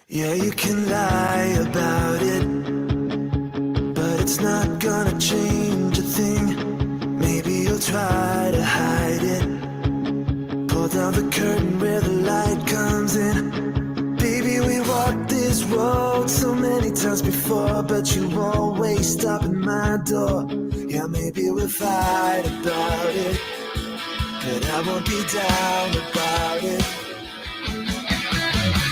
Yeah, you can lie about it, but it's not gonna change a thing. Maybe you'll try to hide it. Pull down the curtain where the light comes in. Baby, we walked this road so many times before, but you always stop at my door. Yeah, maybe we'll fight about it, but I won't be down about it.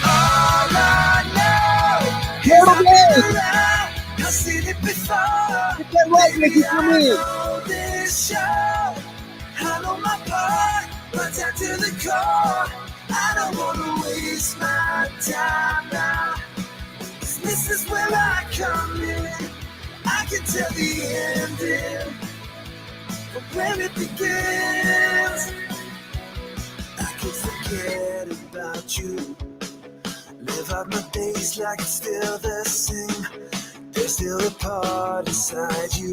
All I know is I've been around, I've seen it before. Baby, I know this show. I know my part, but down to the core. I don't wanna waste my time now, 'cause this is where I come in. I can tell the ending, but where it begins, I can forget about you. Live out my days like it's still the same. There's still a part inside you,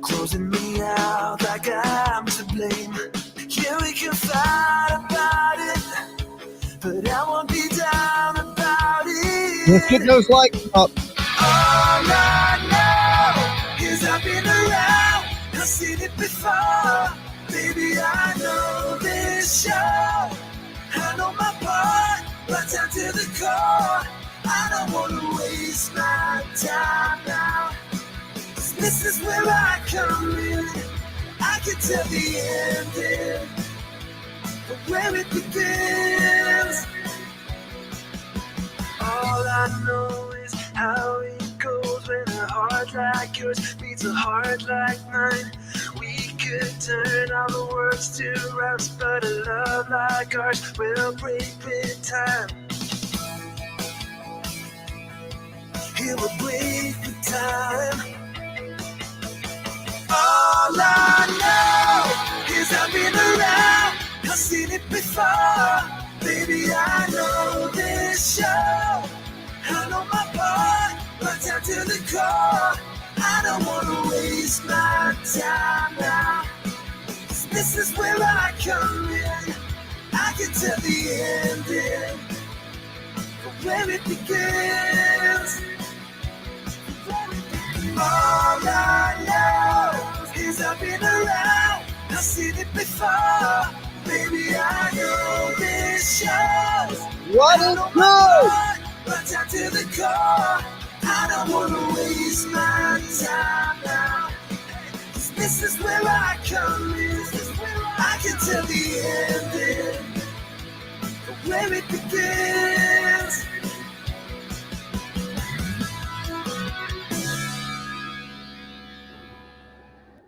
closing me out like I'm to blame. Yeah, we can fight about it, but I won't be down about it. Let's get those likes up. All I know is I've been around, I've seen it before. Baby, I know this show. I know my part, but down to the core. I don't wanna waste my time now, 'cause this is where I come in. I can tell the ending, but where it begins. All I know is how it goes when a heart like yours beats a heart like mine. We could turn all the words to rhymes, but a love like ours will break with time. It will break with time. All I know is I've been around, I've seen it before. Baby, I know this show. I know my part, but down to the core. I don't wanna waste my time now, 'cause this is where I come in. I can tell the ending, but where it begins. All I know is I've been around, I've seen it before. Baby, I know this shows. What is good? But down to the core, I don't wanna waste my time now, 'cause this is where I come in. I can tell the ending, but where it begins.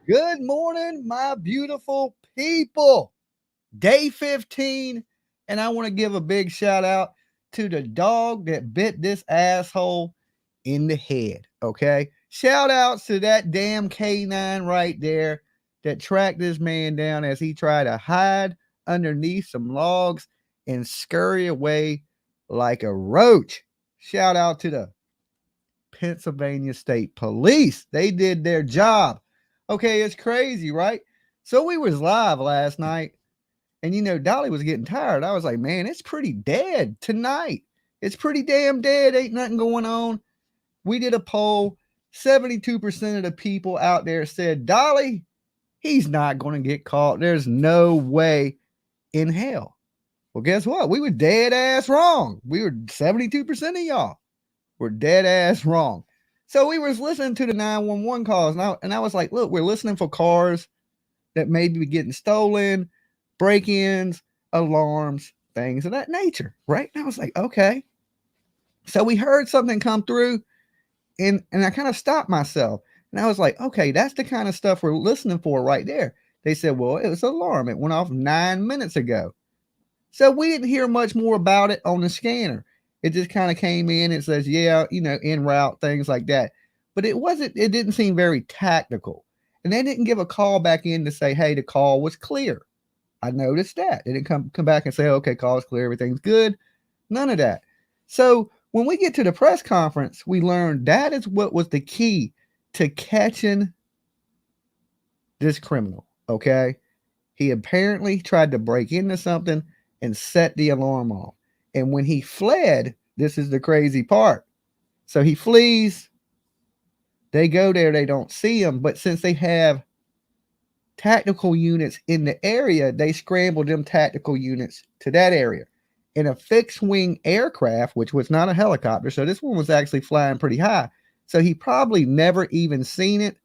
Good morning, my beautiful people. Day 15, and I want to give a big shout out to the dog that bit this asshole in the head, okay? Shout outs to that damn K9 right there that tracked this man down as he tried to hide underneath some logs and scurry away like a roach. Shout out to the Pennsylvania State Police. They did their job. Okay, it's crazy, right? So we was live last night, and Dolly was getting tired. I was like, man, it's pretty dead tonight. It's pretty damn dead. Ain't nothing going on. We did a poll. 72% of the people out there said, Dolly, he's not going to get caught. There's no way in hell. Well, guess what? We were dead ass wrong. We were 72% of y'all were dead ass wrong. So we was listening to the 911 calls, and I was like, look, we're listening for cars that may be getting stolen, break-ins, alarms, things of that nature, right? And I was like, okay. So we heard something come through, and I kind of stopped myself. And I was like, okay, that's the kind of stuff we're listening for right there. They said, well, it was an alarm. It went off 9 minutes ago. So we didn't hear much more about it on the scanner. It just kind of came in. It says, yeah, en route, things like that. But it didn't seem very tactical. And they didn't give a call back in to say, hey, the call was clear. I noticed that. They didn't come back and say, okay, call is clear, everything's good. None of that. So when we get to the press conference, we learned that is what was the key to catching this criminal, okay? He apparently tried to break into something and set the alarm off. And when he fled, this is the crazy part. So he flees. They go there. They don't see him. But since they have tactical units in the area, they scramble them tactical units to that area. In a fixed wing aircraft, which was not a helicopter, so this one was actually flying pretty high. So he probably never even seen it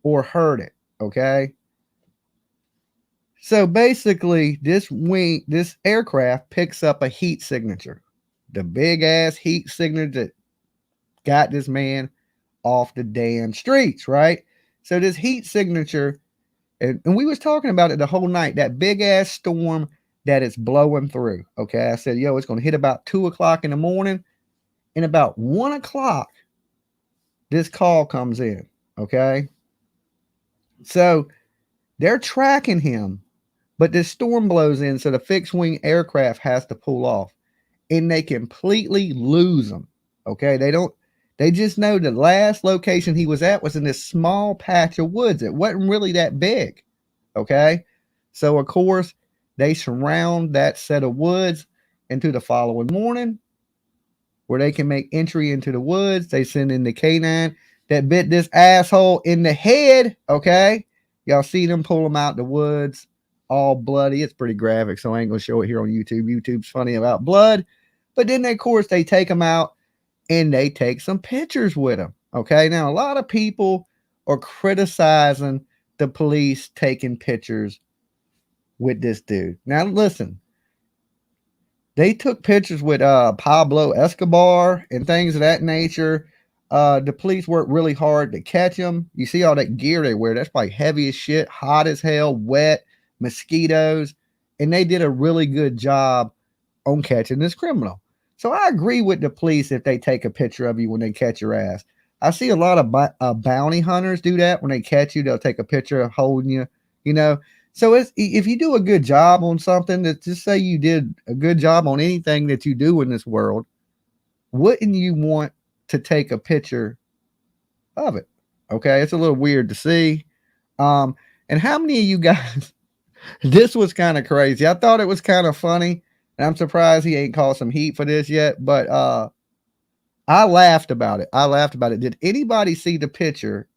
or heard it. Okay. So basically, this aircraft picks up a heat signature, the big ass heat signature that got this man off the damn streets, right? So this heat signature, and we was talking about it the whole night, that big ass storm that is blowing through. Okay. I said, yo, it's going to hit about 2:00 in the morning. And about 1:00, this call comes in. Okay. So they're tracking him, but this storm blows in. So the fixed wing aircraft has to pull off, and they completely lose him. Okay. They just know the last location he was at was in this small patch of woods. It wasn't really that big. Okay. So, of course, they surround that set of woods into the following morning where they can make entry into the woods. They send in the canine that bit this asshole in the head. Okay. Y'all see them pull him out the woods all bloody. It's pretty graphic, so I ain't going to show it here on YouTube. YouTube's funny about blood. But then, of course, they take him out and they take some pictures with him. Okay. Now, a lot of people are criticizing the police taking pictures with this dude. Now, listen, they took pictures with Pablo Escobar and things of that nature. The police worked really hard to catch him. You see all that gear they wear. That's like heavy as shit, hot as hell, wet, mosquitoes. And they did a really good job on catching this criminal. So I agree with the police if they take a picture of you when they catch your ass. I see a lot of bounty hunters do that. When they catch you, they'll take a picture of holding you, you know. So if you do a good job on something, that just say you did a good job on anything that you do in this world, wouldn't you want to take a picture of it? Okay, it's a little weird to see. And how many of you guys, this was kind of crazy. I thought it was kind of funny, and I'm surprised he ain't caught some heat for this yet, but I laughed about it. Did anybody see the picture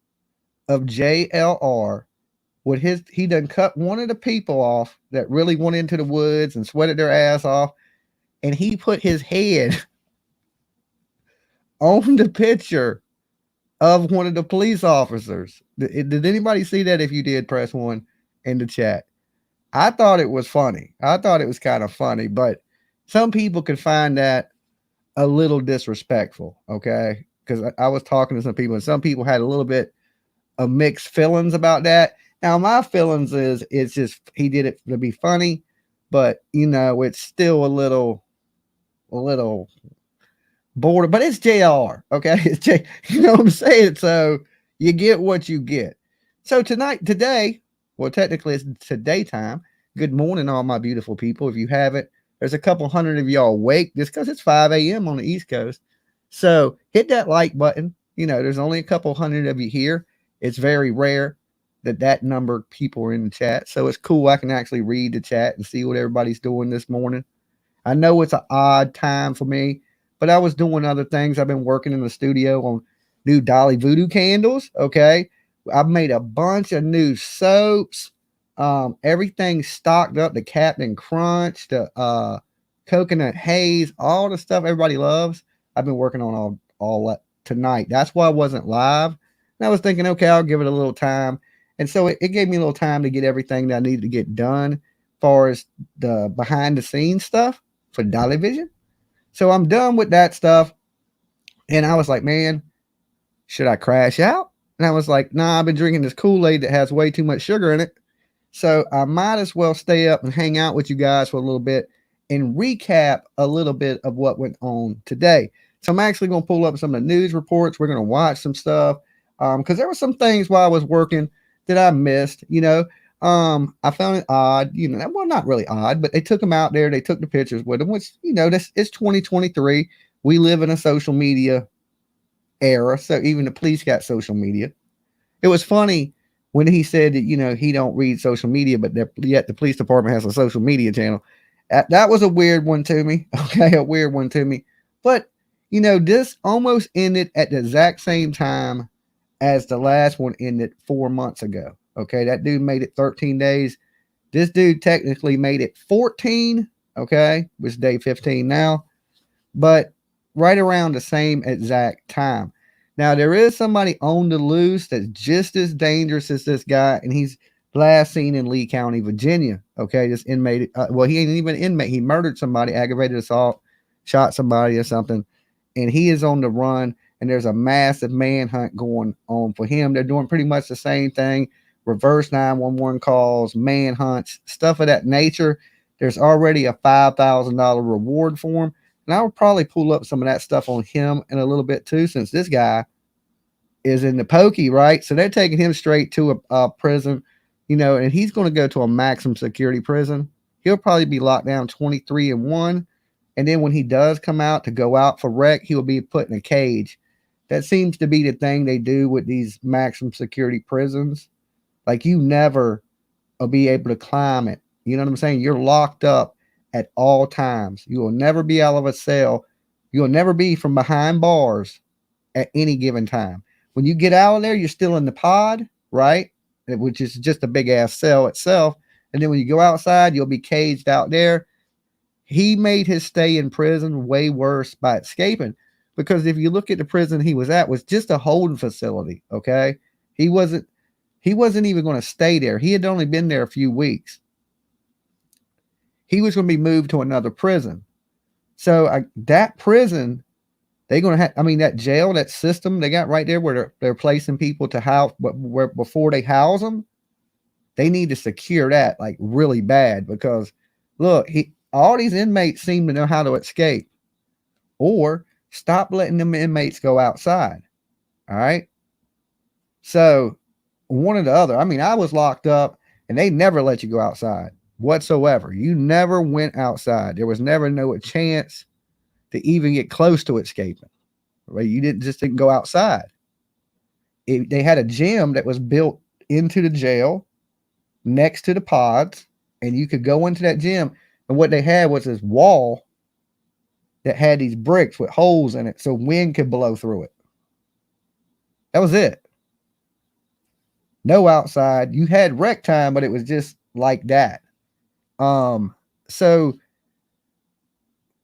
of JLR with he done cut one of the people off that really went into the woods and sweated their ass off, and he put his head on the picture of one of the police officers? Did anybody see that? If you did, press 1 in the chat. I thought it was funny. I thought it was kind of funny, but some people could find that a little disrespectful. Okay. Because I was talking to some people, and some people had a little bit of mixed feelings about that. Now, my feelings is it's just he did it to be funny, but you know, it's still a little border, but it's JR. Okay. It's you know what I'm saying? So you get what you get. So today, well, technically it's today time. Good morning, all my beautiful people. If you haven't, there's a couple hundred of y'all awake just because it's 5 a.m. on the East Coast. So hit that like button. You know, there's only a couple hundred of you here. It's very rare that number of people are in the chat. So it's cool. I can actually read the chat and see what everybody's doing this morning. I know it's an odd time for me, but I was doing other things. I've been working in the studio on new Dolly Voodoo candles. Okay. I've made a bunch of new soaps. Everything stocked up, the Captain Crunch, the coconut haze, all the stuff everybody loves. I've been working on all that tonight. That's why I wasn't live. And I was thinking, okay, I'll give it a little time. And so it gave me a little time to get everything that I needed to get done as far as the behind the scenes stuff for Dolly Vision. So I'm done with that stuff. And I was like, man, should I crash out? And I was like, nah, I've been drinking this Kool-Aid that has way too much sugar in it. So I might as well stay up and hang out with you guys for a little bit and recap a little bit of what went on today. So I'm actually going to pull up some of the news reports. We're going to watch some stuff because there were some things while I was working that I missed. You know, I found it odd. You know, well, not really odd, but they took them out there. They took the pictures with them, which, you know, it's 2023. We live in a social media era. So even the police got social media. It was funny when he said that, you know, he don't read social media, but yet the police department has a social media channel. That was a weird one to me. Okay, a weird one to me. But, this almost ended at the exact same time as the last one ended 4 months ago. Okay. That dude made it 13 days. This dude technically made it 14. Okay. It's day 15 now, but right around the same exact time. Now, there is somebody on the loose that's just as dangerous as this guy, and he's last seen in Lee County, Virginia. Okay. This inmate, well, he ain't even an inmate. He murdered somebody, aggravated assault, shot somebody or something, and he is on the run. And there's a massive manhunt going on for him. They're doing pretty much the same thing: reverse 911 calls, manhunts, stuff of that nature. There's already a $5,000 reward for him. And I would probably pull up some of that stuff on him in a little bit too, since this guy is in the pokey, right? So they're taking him straight to a prison, and he's going to go to a maximum security prison. He'll probably be locked down 23-1. And then when he does come out to go out for rec, he'll be put in a cage. That seems to be the thing they do with these maximum security prisons. Like, you never will be able to climb it. You know what I'm saying? You're locked up at all times. You will never be out of a cell. You'll never be from behind bars at any given time. When you get out of there, you're still in the pod, right? Which is just a big ass cell itself. And then when you go outside, you'll be caged out there. He made his stay in prison way worse by escaping, because if you look at the prison he was at, was just a holding facility. Okay. He wasn't even going to stay there. He had only been there a few weeks. He was going to be moved to another prison. So that prison, they're going to have, that jail, that system they got right there where they're placing people to house, where before they house them, they need to secure that like really bad, because look, all these inmates seem to know how to escape, or stop letting them inmates go outside. All right. So one or the other. I was locked up and they never let you go outside whatsoever. You never went outside. There was never no chance to even get close to escaping. Right? You didn't go outside. They had a gym that was built into the jail next to the pods, and you could go into that gym. And what they had was this wall that had these bricks with holes in it so wind could blow through it. That was it. No outside. You had rec time, but it was just like that. So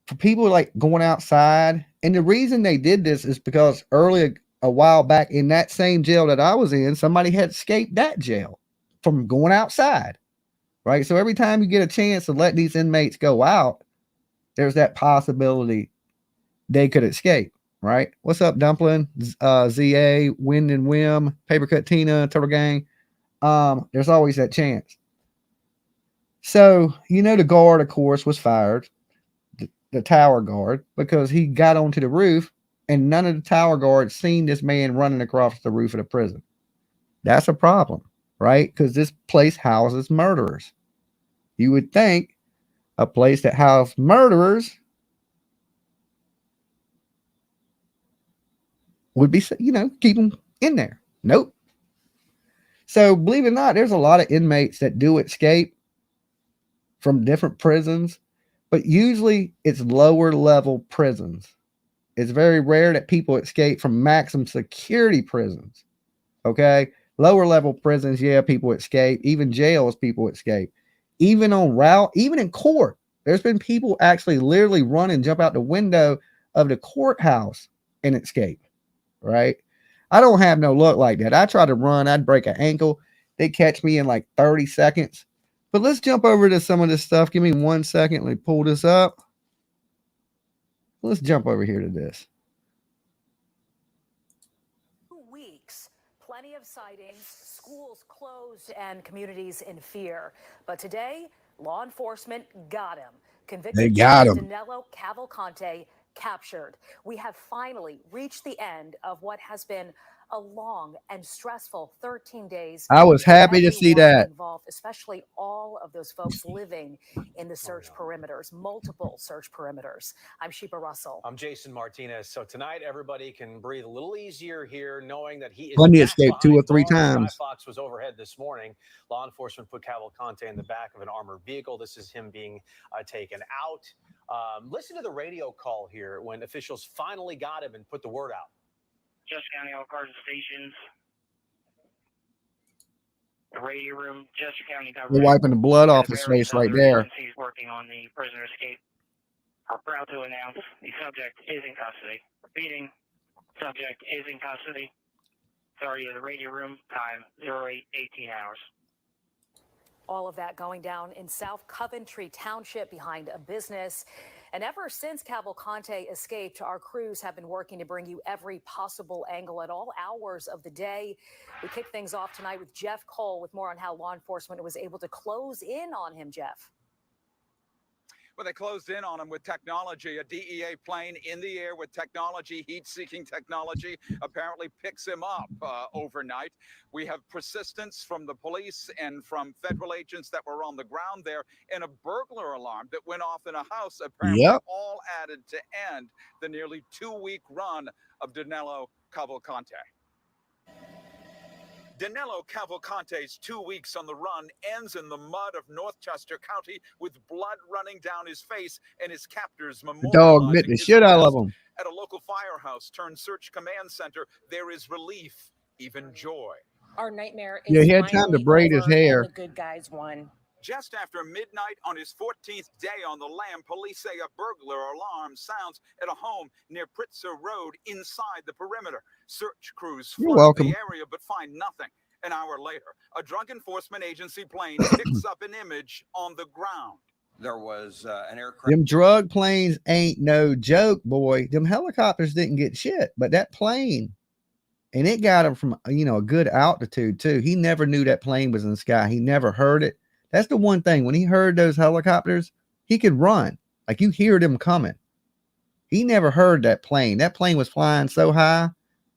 for people like going outside, and the reason they did this is because earlier, a while back, in that same jail that I was in, somebody had escaped that jail from going outside. Right. So every time you get a chance to let these inmates go out, there's that possibility they could escape. Right. What's up, Dumpling? ZA, Wind and Whim, Papercut Tina, Turtle Gang. There's always that chance. So, the guard, of course, was fired, the tower guard, because he got onto the roof and none of the tower guards seen this man running across the roof of the prison. That's a problem, right? Because this place houses murderers. You would think a place that houses murderers would be, keep them in there. Nope. So believe it or not, there's a lot of inmates that do escape from different prisons, but usually it's lower level prisons. It's very rare that people escape from maximum security prisons. Okay. Lower level prisons, yeah, people escape. Even jails, people escape. Even on route, even in court, there's been people actually literally run and jump out the window of the courthouse and escape. Right. I don't have no luck like that. I try to run, I'd break an ankle. They catch me in like 30 seconds. But let's jump over to some of this stuff. Give me 1 second. Let me pull this up. Let's jump over here to this. Weeks, plenty of sightings, schools closed, and communities in fear. But today, law enforcement got him. Convicted Danelo Cavalcante captured. We have finally reached the end of what has been a long and stressful 13 days. I was happy to see that. Involved, especially all of those folks living in the search perimeters, multiple search perimeters. I'm Sheepa Russell. I'm Jason Martinez. So tonight, everybody can breathe a little easier here, knowing that he is Bundy escaped 2 or 3 times. Sky Fox was overhead this morning. Law enforcement put Cavalcante in the back of an armored vehicle. This is him being taken out. Listen to the radio call here when officials finally got him and put the word out. Just County, all cars and stations. The radio room, Chester County government. We're wiping the blood off his face right there. He's working on the prisoner escape. Are proud to announce the subject is in custody. Repeating, subject is in custody. Sorry, the radio room, time 08:18 hours. All of that going down in South Coventry Township behind a business. And ever since Cavalcante escaped, our crews have been working to bring you every possible angle at all hours of the day. We kick things off tonight with Jeff Cole with more on how law enforcement was able to close in on him, Jeff. Well, they closed in on him with technology. A DEA plane in the air with technology, heat-seeking technology, apparently picks him up overnight. We have persistence from the police and from federal agents that were on the ground there, and a burglar alarm that went off in a house, apparently all added to end the nearly 2-week run of Danelo Cavalcante. Danelo Cavalcante's 2 weeks on the run ends in the mud of Northchester County with blood running down his face and his captors memorializing dog bit the shit out of him. At a local firehouse turned search command center, there is relief, even joy. Our nightmare is he had time to braid his hair. The good guys won. Just after midnight on his 14th day on the lam, police say a burglar alarm sounds at a home near Pritzker Road inside the perimeter. Search crews flood the area but find nothing. An hour later, a drug enforcement agency plane picks up an image on the ground. There was an aircraft. Them drug planes ain't no joke, boy. Them helicopters didn't get shit, but that plane, and it got him from, a good altitude too. He never knew that plane was in the sky. He never heard it. That's the one thing. When he heard those helicopters, he could run. Like, you hear them coming. He never heard that plane. That plane was flying so high,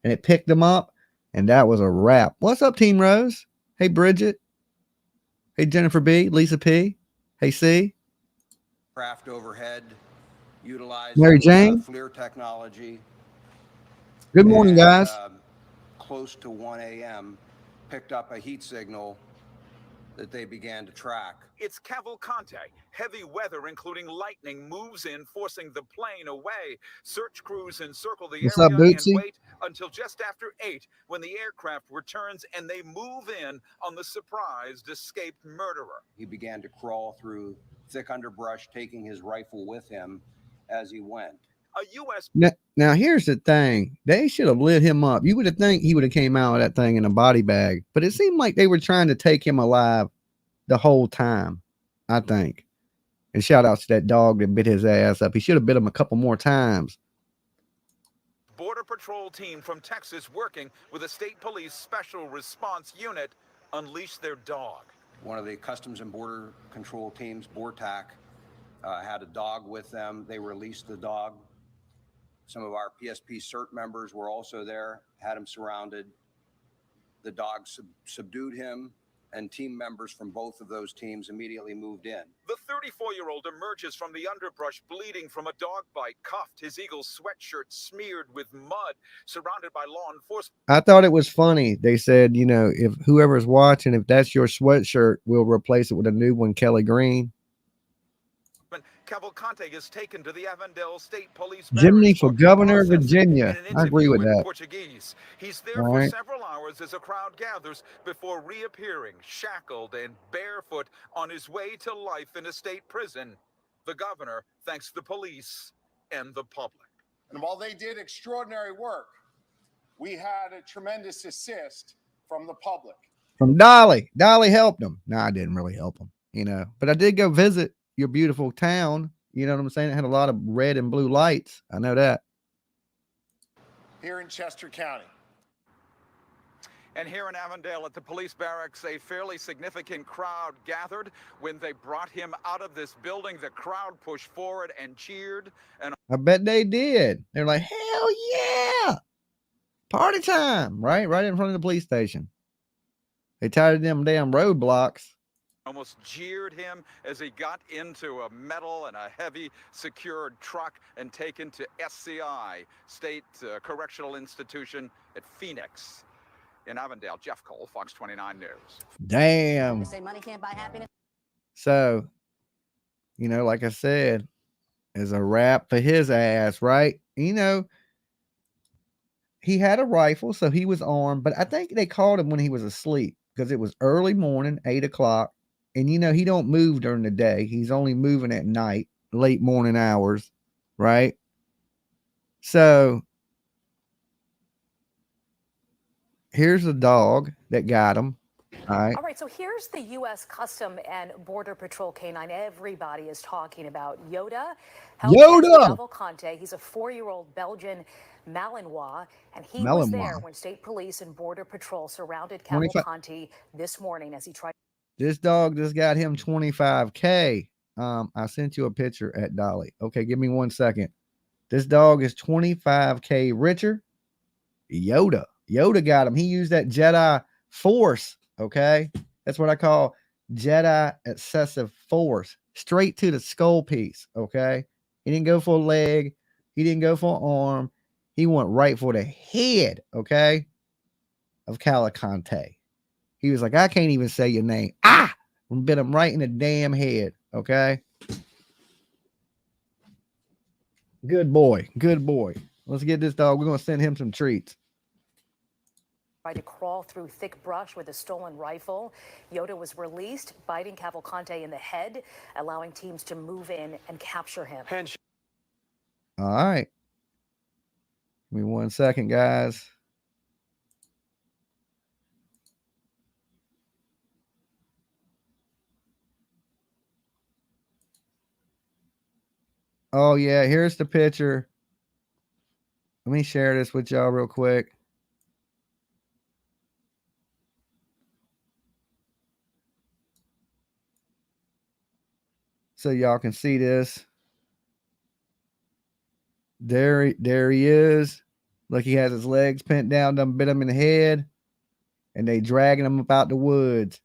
and it picked him up, and that was a wrap. What's up, Team Rose? Hey, Bridget. Hey, Jennifer B. Lisa P. Hey, C. Craft overhead, utilized Mary Jane. FLIR technology. Good morning, guys. Close to 1 a.m., picked up a heat signal that they began to track. It's Cavalcante. Heavy weather, including lightning, moves in, forcing the plane away. Search crews encircle the area and wait until just after 8 when the aircraft returns and they move in on the surprised escaped murderer. He began to crawl through thick underbrush, taking his rifle with him as he went. A U.S. Now, here's the thing. They should have lit him up. You would have think he would have came out of that thing in a body bag. But it seemed like they were trying to take him alive the whole time, I think. And shout out to that dog that bit his ass up. He should have bit him a couple more times. Border Patrol team from Texas working with a state police special response unit unleashed their dog. One of the Customs and Border Control teams, BORTAC, had a dog with them. They released the dog. Some of our PSP CERT members were also there, had him surrounded. The dog subdued him, and team members from both of those teams immediately moved in. The 34-year-old emerges from the underbrush bleeding from a dog bite, cuffed, his Eagles sweatshirt smeared with mud, surrounded by law enforcement. I thought it was funny. They said, if whoever's watching, if that's your sweatshirt, we'll replace it with a new one, Kelly Green. Cavalcante is taken to the Avondale State Police. Jimmy for governor of Virginia. I agree with that. Portuguese. He's there for several hours as a crowd gathers before reappearing, shackled and barefoot, on his way to life in a state prison. The governor thanks the police and the public. And while they did extraordinary work, we had a tremendous assist from the public. From Dolly. Dolly helped him. No, I didn't really help him, but I did go visit your beautiful town. You know what I'm saying? It had a lot of red and blue lights. I know that. Here in Chester County. And here in Avondale at the police barracks, a fairly significant crowd gathered. When they brought him out of this building, the crowd pushed forward and cheered. And I bet they did. They're like, hell yeah. Party time. Right in front of the police station. They tied them damn roadblocks. Almost jeered him as he got into a metal and a heavy secured truck and taken to SCI, State Correctional Institution at Phoenix in Avondale. Jeff Cole, Fox 29 News. Damn. They say money can't buy happiness. So, like I said, is a wrap for his ass, right? You know, he had a rifle, so he was armed, but I think they called him when he was asleep because it was early morning, 8 o'clock. And, you know, he don't move during the day. He's only moving at night, late morning hours, right? So here's the dog that got him. All right, so here's the U.S. Custom and Border Patrol canine everybody is talking about. Yoda. Cavalcante. He's a 4-year-old Belgian Malinois, and he was there when State Police and Border Patrol surrounded Cavalcante this morning as he tried. This dog just got him $25K. I sent you a picture at Dolly. Okay, give me 1 second. This dog is $25K richer. Yoda got him. He used that Jedi Force. Okay, that's what I call Jedi excessive force. Straight to the skull piece. Okay, he didn't go for a leg. He didn't go for an arm. He went right for the head. Okay, of Cavalcante. He was like, I can't even say your name. And bit him right in the damn head. Okay. Good boy. Good boy. Let's get this dog. We're going to send him some treats. Tried to crawl through thick brush with a stolen rifle. Yoda was released, biting Cavalcante in the head, allowing teams to move in and capture him. All right. Give me 1 second, guys. Oh, yeah. Here's the picture. Let me share this with y'all real quick. So y'all can see this. There he is. Look, he has his legs pent down, done bit him in the head, and they dragging him about the woods.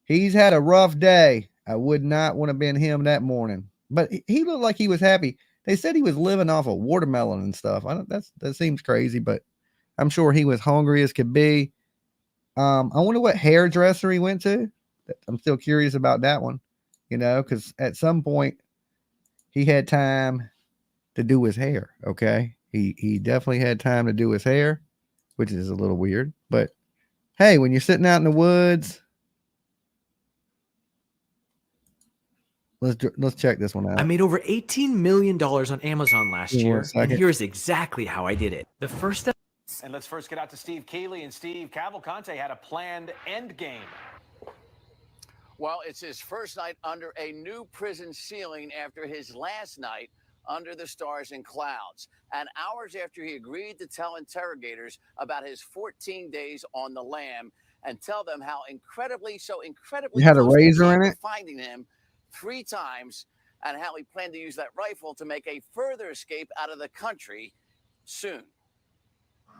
He's had a rough day. I would not want to have been him that morning, but he looked like he was happy. They said he was living off of watermelon and stuff. That seems crazy, but I'm sure he was hungry as could be. I wonder what hairdresser he went to. I'm still curious about that one, you know, because at some point he had time to do his hair. Okay. He definitely had time to do his hair, which is a little weird, but hey, when you're sitting out in the woods, let's check this one out. I made over $18 million on Amazon last year, and here's exactly how I did it. The first step. And let's first get out to Steve Keeley. And Steve, Cavalcante had a planned end game. Well, it's his first night under a new prison ceiling after his last night under the stars and clouds. And hours after he agreed to tell interrogators about his 14 days on the lam and tell them how incredibly you had a razor in it, finding him 3 times, and how he planned to use that rifle to make a further escape out of the country soon.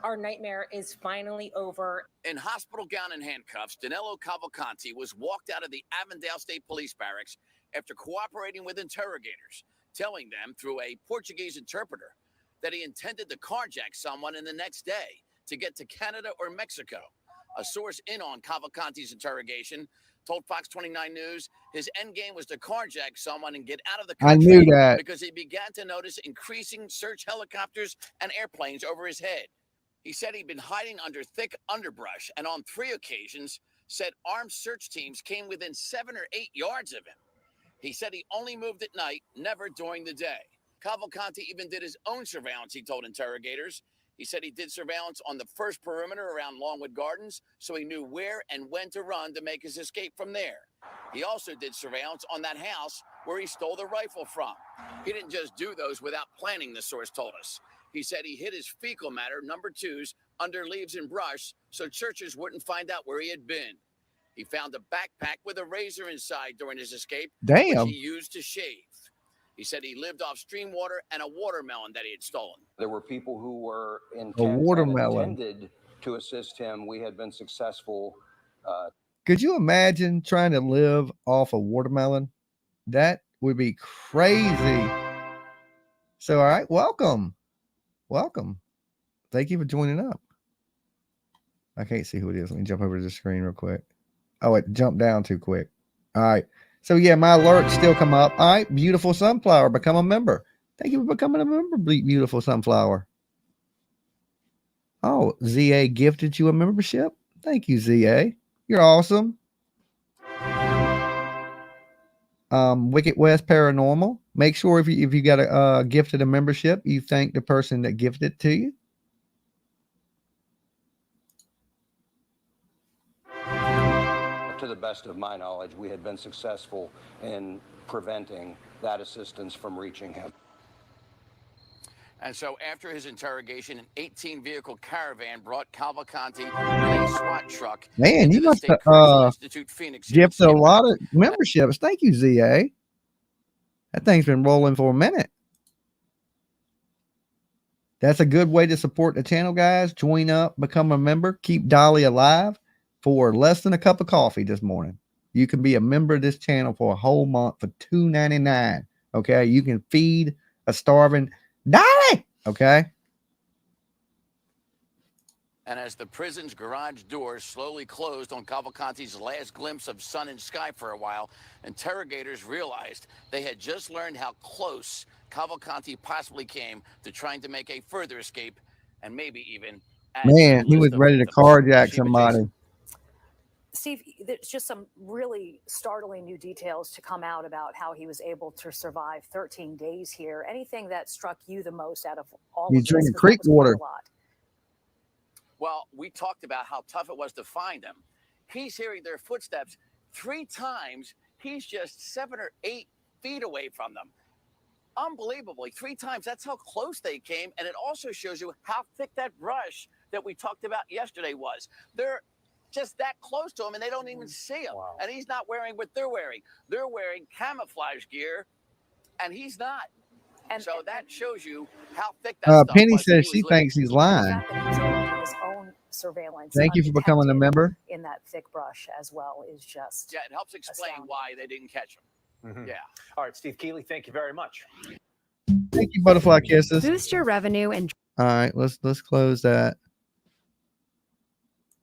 Our nightmare is finally over. In hospital gown and handcuffs, Danelo Cavalcante was walked out of the Avondale State Police Barracks after cooperating with interrogators, telling them through a Portuguese interpreter that he intended to carjack someone in the next day to get to Canada or Mexico. A source in on Cavalcante's interrogation told Fox 29 News his endgame was to carjack someone and get out of the country. I knew that, because he began to notice increasing search helicopters and airplanes over his head. He said he'd been hiding under thick underbrush, and on 3 occasions said armed search teams came within 7 or 8 yards of him. He said he only moved at night, never during the day. Cavalcante even did his own surveillance, he told interrogators. He said he did surveillance on the first perimeter around Longwood Gardens, so he knew where and when to run to make his escape from there. He also did surveillance on that house where he stole the rifle from. He didn't just do those without planning, the source told us. He said he hid his fecal matter, number 2s, under leaves and brush so searchers wouldn't find out where he had been. He found a backpack with a razor inside during his escape, which he used to shave. He said he lived off stream water and a watermelon that he had stolen. There were people who were intended to assist him. We had been successful. Could you imagine trying to live off a watermelon? That would be crazy. So, all right, welcome. Thank you for joining up. I can't see who it is. Let me jump over to the screen real quick. Oh, it jumped down too quick. All right. So yeah, my alerts still come up. All right, beautiful sunflower, become a member. Thank you for becoming a member, beautiful sunflower. Oh, ZA gifted you a membership. Thank you, ZA. You're awesome. Wicked West Paranormal. Make sure if you got a gifted a membership, you thank the person that gifted it to you. To the best of my knowledge, we had been successful in preventing that assistance from reaching him. And so after his interrogation, an 18-vehicle caravan brought Cavalcante in a SWAT truck. Man, you must have Institute Phoenix gifted a lot of memberships. Thank you, ZA. That thing's been rolling for a minute. That's a good way to support the channel, guys. Join up, become a member, keep Dolly alive for less than a cup of coffee this morning. You can be a member of this channel for a whole month for $2.99. Okay, you can feed a starving Dolly. Okay. And as the prison's garage doors slowly closed on Cavalcante's last glimpse of sun and sky for a while, interrogators realized they had just learned how close Cavalcante possibly came to trying to make a further escape, and maybe even man, he was ready to carjack somebody. Steve, there's just some really startling new details to come out about how he was able to survive 13 days here. Anything that struck you the most out of all of this? Drinking creek water. Well, we talked about how tough it was to find them. He's hearing their footsteps 3 times. He's just 7 or 8 feet away from them. Unbelievably, 3 times. That's how close they came. And it also shows you how thick that brush that we talked about yesterday was. They're just that close to him, and they don't even see him. Wow. And he's not wearing what they're wearing. They're wearing camouflage gear, and he's not. And so that shows you how thick that stuff Penny was. says she thinks he's lying. His own surveillance. Thank you for becoming a member. In that thick brush as well is just it helps explain why they didn't catch him. Mm-hmm. Yeah. All right, Steve Keeley, thank you very much. Thank you, Butterfly Kisses. Boost your revenue and. All right, let's close that.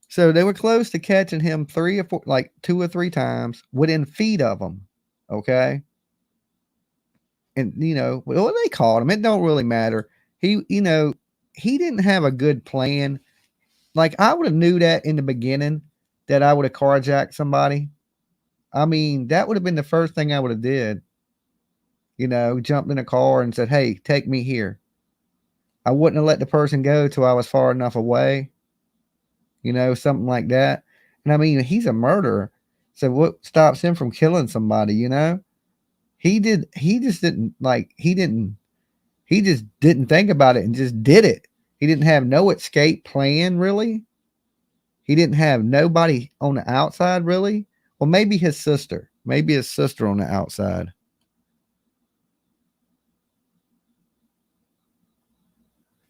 So they were close to catching him 3 or 4, like 2 or 3 times within feet of him. Okay. And, well, they caught him. It don't really matter. He didn't have a good plan. Like, I would have knew that in the beginning that I would have carjacked somebody. I mean, that would have been the first thing I would have did. Jumped in a car and said, hey, take me here. I wouldn't have let the person go till I was far enough away. Something like that. And I mean, he's a murderer. So what stops him from killing somebody, He just didn't think about it and just did it. He didn't have no escape plan, really. He didn't have nobody on the outside, really. Well, maybe his sister on the outside.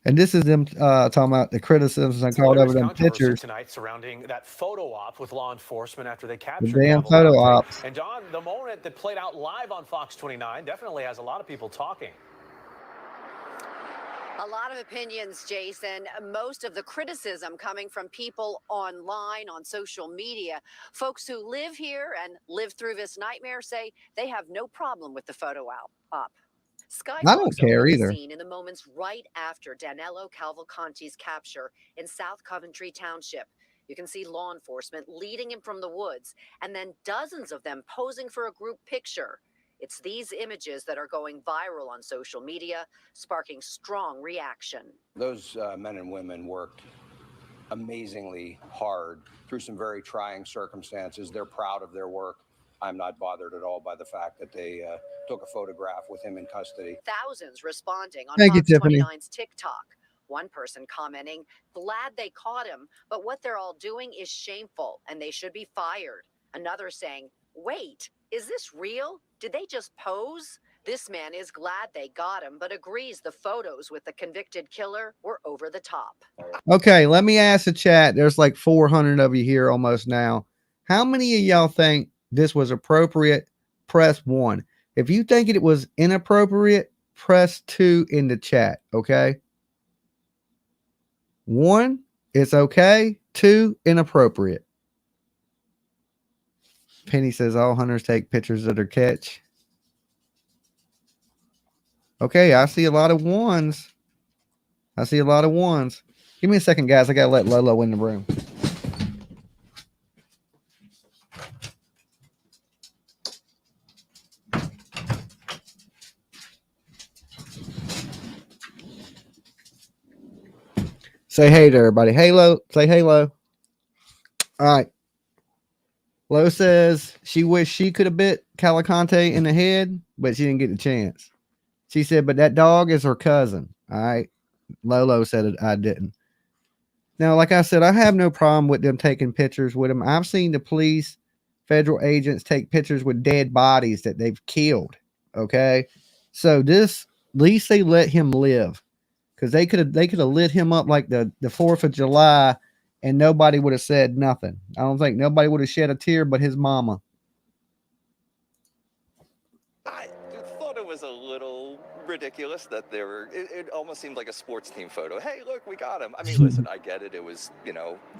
And this is them talking about the criticisms I called over them pictures tonight surrounding that photo op with law enforcement after they captured the damn photo ops. And Don, the moment that played out live on Fox 29 definitely has a lot of people talking. A lot of opinions, Jason. Most of the criticism coming from people online, on social media. Folks who live here and live through this nightmare say they have no problem with the photo op. Sky I don't care either. Seen in the moments right after Danelo Cavalcante's capture in South Coventry Township. You can see law enforcement leading him from the woods, and then dozens of them posing for a group picture. It's these images that are going viral on social media, sparking strong reaction. Those men and women worked amazingly hard through some very trying circumstances. They're proud of their work. I'm not bothered at all by the fact that they took a photograph with him in custody. Thousands responding on Thank you, Fox Tiffany. 29's TikTok. One person commenting, glad they caught him, but what they're all doing is shameful and they should be fired. Another saying, wait, is this real? Did they just pose? This man is glad they got him, but agrees the photos with the convicted killer were over the top. Okay, let me ask the chat. There's like 400 of you here almost now. How many of y'all think this was appropriate? Press 1. If you think it was inappropriate, press 2 in the chat. Okay. 1, it's okay. 2, inappropriate. Penny says all hunters take pictures of their catch. Okay, I see a lot of ones. I see a lot of ones. Give me a second, guys. I gotta let Lolo in the room. Say hey to everybody. Hey, Lo. Say hello. All right. Lo says she wished she could have bit Cavalcante in the head, but she didn't get the chance. She said, but that dog is her cousin. All right. Lolo said it. I didn't. Now, like I said, I have no problem with them taking pictures with them. I've seen the police, federal agents take pictures with dead bodies that they've killed. Okay. So this, at least they let him live, because they could have lit him up like the 4th of July and nobody would have said nothing. I don't think nobody would have shed a tear but his mama. I thought it was a little ridiculous that they were, it almost seemed like a sports team photo. Hey, look, we got him. I mean, listen, I get it. It was,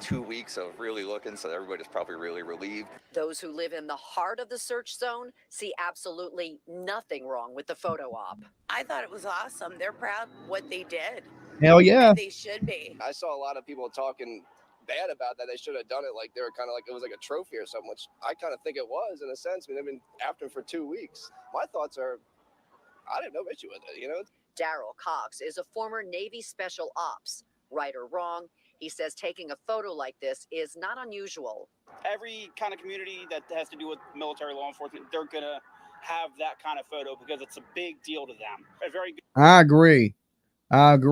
2 weeks of really looking, so everybody's probably really relieved. Those who live in the heart of the search zone see absolutely nothing wrong with the photo op. I thought it was awesome. They're proud what they did. Hell yeah. And they should be. I saw a lot of people talking bad about that. They should have done it like they were kind of like it was like a trophy or something, which I kind of think it was in a sense. I mean, they've been after him for 2 weeks. My thoughts are, I didn't have no issue with it, Daryl Cox is a former Navy Special Ops. Right or wrong, he says taking a photo like this is not unusual. Every kind of community that has to do with military law enforcement, they're going to have that kind of photo because it's a big deal to them. A very good. I agree. And,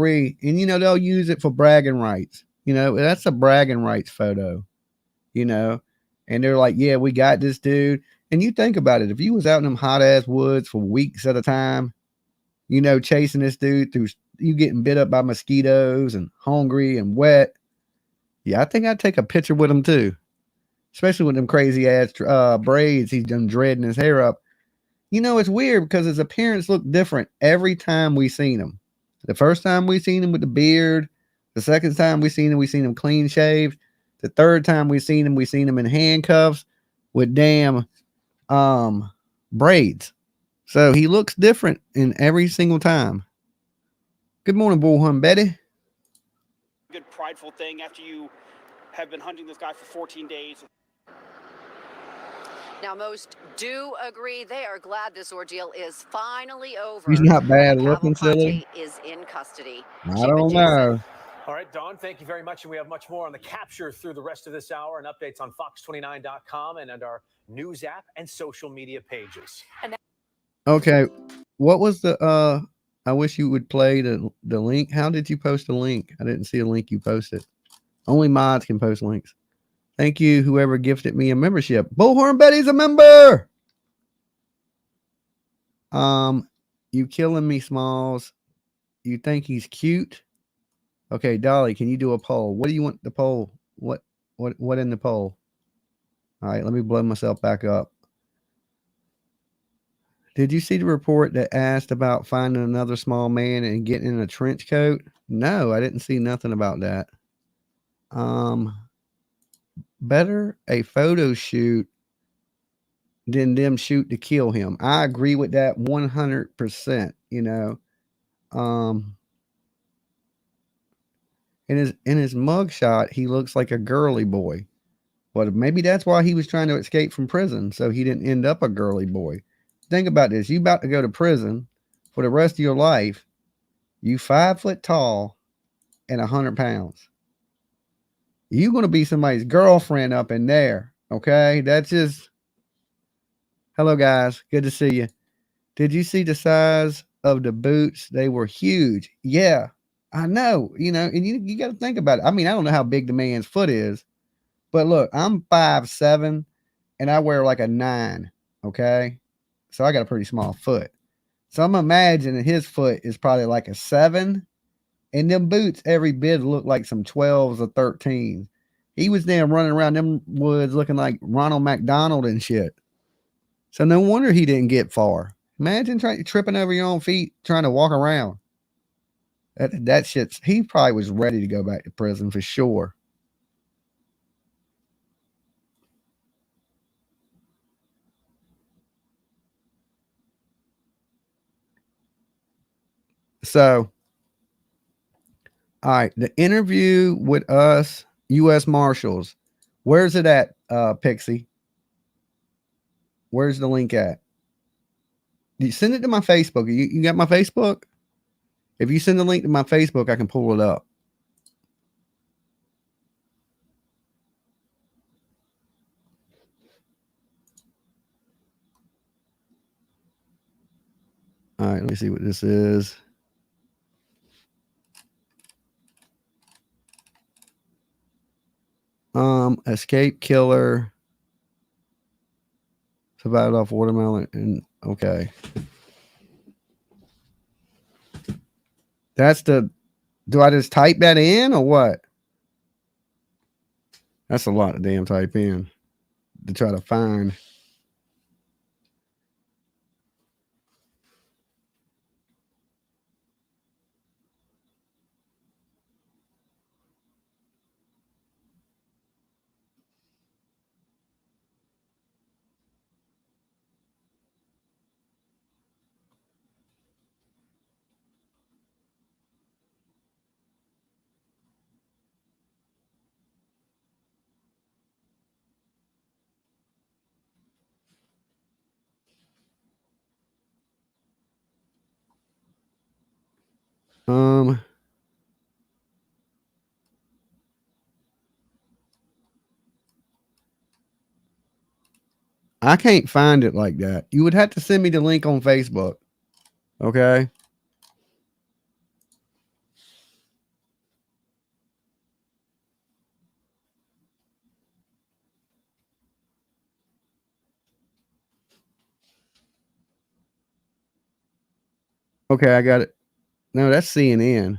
they'll use it for bragging rights. That's a bragging rights photo, and they're like, yeah, we got this dude. And you think about it. If you was out in them hot ass woods for weeks at a time, chasing this dude through, you getting bit up by mosquitoes and hungry and wet. Yeah, I think I'd take a picture with him too, especially with them crazy ass braids. He's done dreading his hair up. It's weird because his appearance looked different every time we seen him. The first time we seen him with the beard. The second time we seen him clean shaved. The third time we seen him in handcuffs with damn braids. So he looks different in every single time. Good morning, Bullhorn Betty. Good prideful thing after you have been hunting this guy for 14 days. Now, most do agree they are glad this ordeal is finally over. He's not bad looking, silly. Is in custody. I don't know. All right, Dawn, thank you very much. And we have much more on the capture through the rest of this hour and updates on fox29.com and our news app and social media pages. Okay. What was the I wish you would play the link. How did you post a link? I didn't see a link you posted. Only mods can post links. Thank you, whoever gifted me a membership. Bullhorn Betty's a member. You killing me, Smalls. You think he's cute? Okay, Dolly, can you do a poll? What do you want the poll? What in the poll? All right, let me blow myself back up. Did you see the report that asked about finding another small man and getting in a trench coat? No, I didn't see nothing about that. Better a photo shoot than them shoot to kill him. I agree with that 100%, in his mugshot, he looks like a girly boy. Well, maybe that's why he was trying to escape from prison, so he didn't end up a girly boy. Think about this. You about to go to prison for the rest of your life. You 5 foot tall and 100 pounds. You're going to be somebody's girlfriend up in there. Okay. That's just, hello guys. Good to see you. Did you see the size of the boots? They were huge. Yeah, I know, and you got to think about it. I mean, I don't know how big the man's foot is, but look, I'm 5'7" and I wear like a 9. Okay. So I got a pretty small foot. So I'm imagining his foot is probably like a 7. And them boots, every bit look like some 12s or 13s. He was there running around them woods looking like Ronald McDonald and shit. So no wonder he didn't get far. Imagine tripping over your own feet trying to walk around. That shit's, he probably was ready to go back to prison for sure. So, all right, the interview with us, U.S. Marshals. Where's it at, Pixie? Where's the link at? You send it to my Facebook. You got my Facebook? If you send the link to my Facebook, I can pull it up. All right, let me see what this is. Escape killer. Survived off watermelon. And okay. That's the, do I just type that in or what? That's a lot to damn type in to try to find. I can't find it like that. You would have to send me the link on Facebook. Okay. Okay, I got it. No, that's CNN.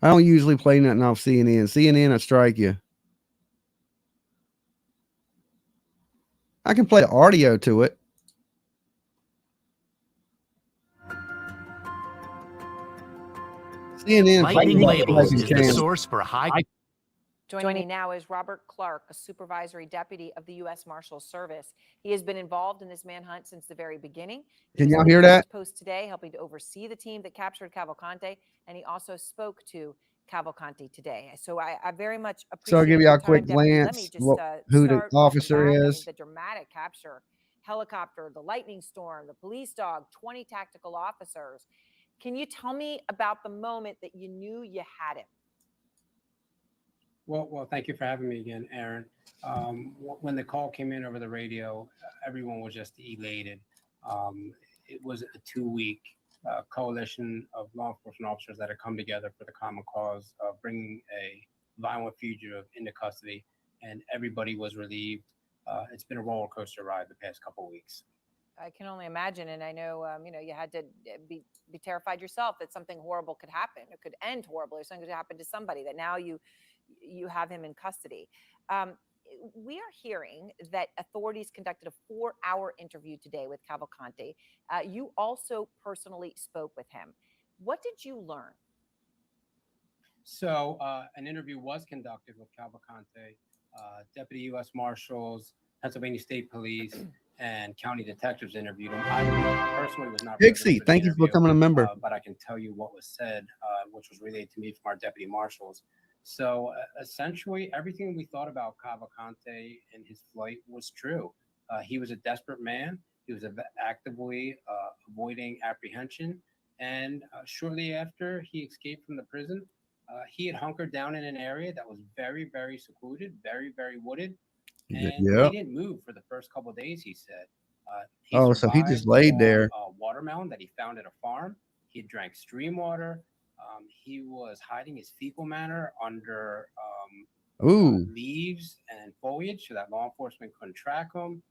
I don't usually play nothing off CNN. CNN, I strike you. I can play the audio to it. CNN. Lightning Labels is the source for high. Joining me now is Robert Clark, a supervisory deputy of the U.S. Marshals Service. He has been involved in this manhunt since the very beginning. Can y'all hear that? Post today, helping to oversee the team that captured Cavalcante, and he also spoke to Cavalcante today. So I very much appreciate. So I'll give you a time, quick Deputy. Let glance me just, who the start off officer the bat. is. The dramatic capture, helicopter, the lightning storm, the police dog, 20 tactical officers. Can you tell me about the moment that you knew you had him? Well, thank you for having me again, Aaron. When the call came in over the radio, everyone was just elated. It was a 2-week coalition of law enforcement officers that had come together for the common cause of bringing a violent fugitive into custody, and everybody was relieved. It's been a roller coaster ride the past couple of weeks. I can only imagine, and I know you had to be terrified yourself that something horrible could happen. It could end horribly, or something could happen to somebody. That now you have him in custody. We are hearing that authorities conducted a 4-hour interview today with Cavalcante. You also personally spoke with him. What did you learn? So an interview was conducted with Cavalcante, Deputy U.S. Marshals, Pennsylvania State Police, and county detectives interviewed him. I personally was not. Pixie, thank you for becoming a member. But I can tell you what was said, which was relayed to me from our deputy marshals. So essentially, everything we thought about Cavalcante and his flight was true. He was a desperate man. He was actively avoiding apprehension. And shortly after he escaped from the prison, he had hunkered down in an area that was very, very secluded, very, very wooded. And he didn't move for the first couple of days, he said. So he just laid there. Watermelon that he found at a farm. He had drank stream water. He was hiding his fecal matter under leaves and foliage so that law enforcement couldn't track him.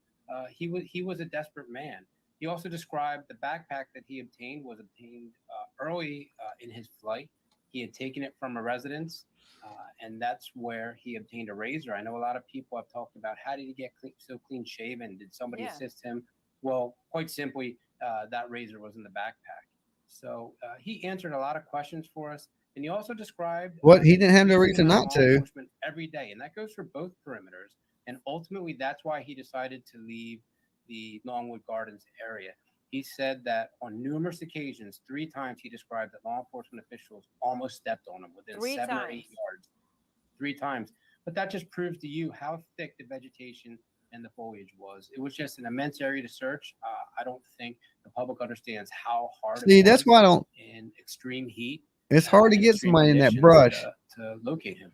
He was a desperate man. He also described the backpack that he obtained was obtained early in his flight. He had taken it from a residence, and that's where he obtained a razor. I know a lot of people have talked about how did he get so clean shaven? Did somebody assist him? Well, quite simply, that razor was in the backpack. So he answered a lot of questions for us, and he also described what he didn't have no reason not to every day, and that goes for both perimeters. And ultimately, that's why he decided to leave the Longwood Gardens area. He said that on numerous occasions, 3 times, he described that law enforcement officials almost stepped on him within 7 or 8 yards. 3 times. But that just proves to you how thick the vegetation and the foliage was. It was just an immense area to search. I don't think the public understands how hard See, it that's was why I don't. in extreme heat. It's hard to and get extreme somebody in that conditions brush. to locate him.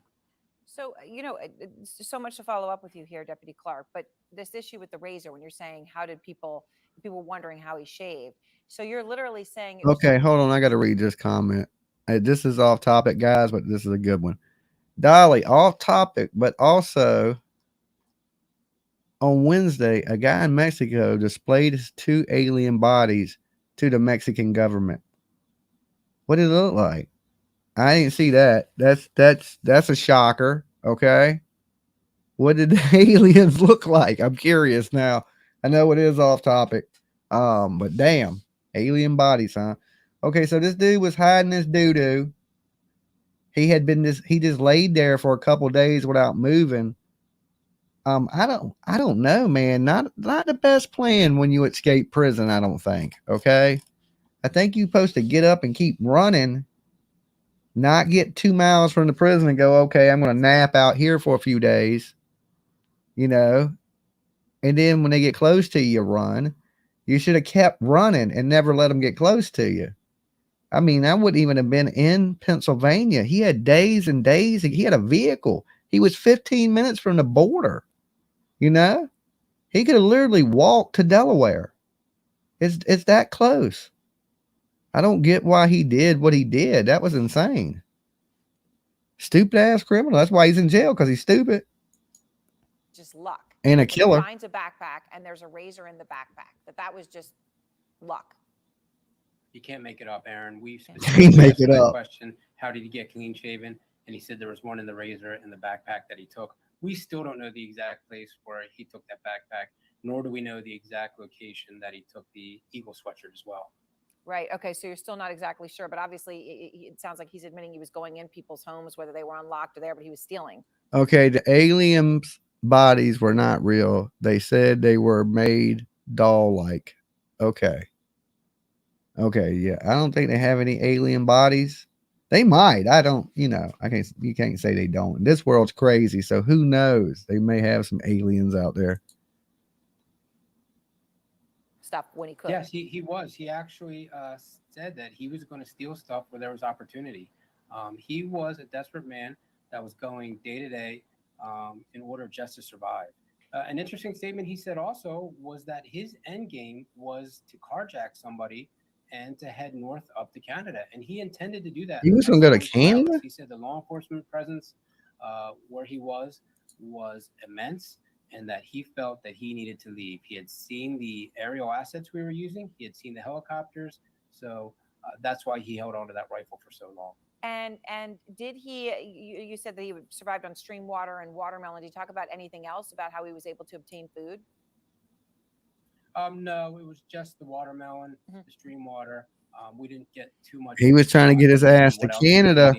So, it's so much to follow up with you here, Deputy Clark, but this issue with the razor, when you're saying, how did people wondering how he shaved. So you're literally saying. Okay, hold on. I got to read this comment. This is off topic, guys, but this is a good one. Dolly, off topic, but also on Wednesday, a guy in Mexico displayed his 2 alien bodies to the Mexican government. What did it look like? I didn't see that. That's a shocker. Okay. What did the aliens look like? I'm curious now. I know it is off topic. But damn, alien bodies, huh? Okay, so this dude was hiding his doo-doo. He just laid there for a couple days without moving. I don't know, man. Not the best plan when you escape prison, I don't think. Okay. I think you're supposed to get up and keep running, not get 2 miles from the prison and go, okay, I'm going to nap out here for a few days, and then when they get close to you, run. You should have kept running and never let them get close to you. I mean, I wouldn't even have been in Pennsylvania. He had days and days. He had a vehicle. He was 15 minutes from the border. He could have literally walked to Delaware. It's that close. I don't get why he did what he did. That was insane. Stupid ass criminal. That's why he's in jail, because he's stupid. Just luck. And a killer. He finds a backpack and there's a razor in the backpack. That was just luck. You can't make it up, Aaron. We Can't make it up. Question: how did he get clean shaven? And he said there was one in the razor in the backpack that he took. We still don't know the exact place where he took that backpack, nor do we know the exact location that he took the Eagle sweatshirt as well. Right. Okay. So you're still not exactly sure, but obviously it sounds like he's admitting he was going in people's homes, whether they were unlocked or there, but he was stealing. Okay. The aliens' bodies were not real. They said they were made doll-like. Okay. Yeah. I don't think they have any alien bodies. They might. I don't, you can't say they don't. This world's crazy. So who knows? They may have some aliens out there. Stuff when he could. Yes, he was. He actually said that he was going to steal stuff where there was opportunity. He was a desperate man that was going day to day in order just to survive. An interesting statement he said also was that his end game was to carjack somebody and to head north up to Canada. And he intended to do that. He was going to go to Canada? He said the law enforcement presence where he was immense, and that he felt that he needed to leave. He had seen the aerial assets we were using. He had seen the helicopters. So that's why he held on to that rifle for so long. And did he, you said that he survived on stream water and watermelon. Did you talk about anything else about how he was able to obtain food? No, it was just the watermelon, the stream water. We didn't get too much. He was trying to get his ass to Canada.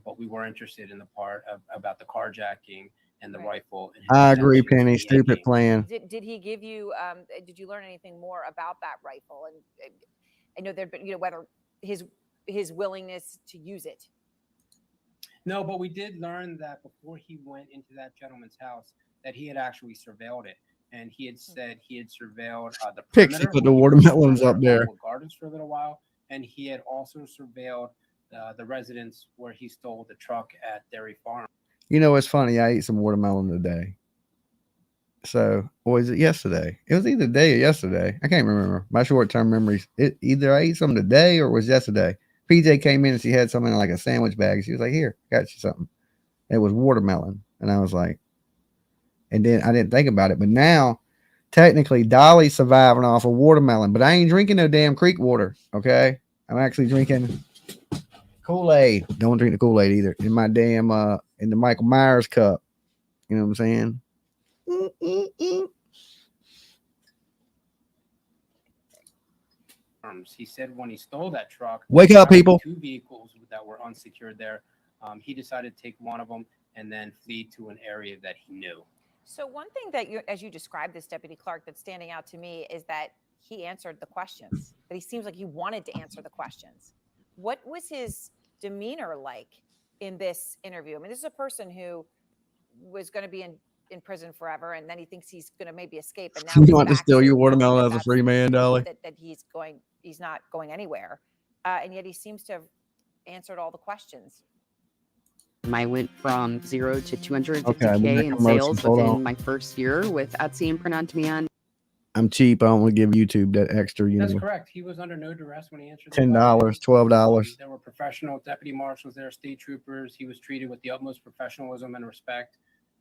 But we were interested in the part about the carjacking and the rifle. And I agree, Penny. Stupid plan. Did he give you, did you learn anything more about that rifle? And I know there'd been, whether his willingness to use it. No, but we did learn that before he went into that gentleman's house, that he had actually surveilled it. And he had said he had surveilled the perimeter. Put the watermelons up there. Gardens for a little while. And he had also surveilled the residence where he stole the truck at Dairy Farm. It's funny. I ate some watermelon today. So, or was it yesterday? It was either day or yesterday. I can't remember. My short-term memories. Either I ate some today or it was yesterday. PJ came in and she had something like a sandwich bag. She was like, "Here, got you something." It was watermelon. And I was like, and then I didn't think about it. But now, technically, Dolly's surviving off of watermelon. But I ain't drinking no damn creek water. Okay? I'm actually drinking Kool-Aid. Don't drink the Kool-Aid either. In my damn, in the Michael Myers cup. You know what I'm saying? He said when he stole that truck, wake up, people. 2 vehicles that were unsecured there. He decided to take one of them and then flee to an area that he knew. So one thing that as you described this, Deputy Clark, that's standing out to me is that he answered the questions, that he seems like he wanted to answer the questions. What was his demeanor like in this interview? I mean, this is a person who was going to be in prison forever, and then he thinks he's going to maybe escape, and now You he's want to back steal to your knowing watermelon that as a free man, Dolly? that he's not going anywhere, and yet he seems to have answered all the questions. I went from 0 to 250K Okay, in commercial. sales Hold within on. my first year with Etsy and print on demand. I'm cheap. I don't want to give YouTube that extra. That's correct. He was under no duress when he answered the $10, questions. $12. There were professional deputy marshals there, state troopers. He was treated with the utmost professionalism and respect.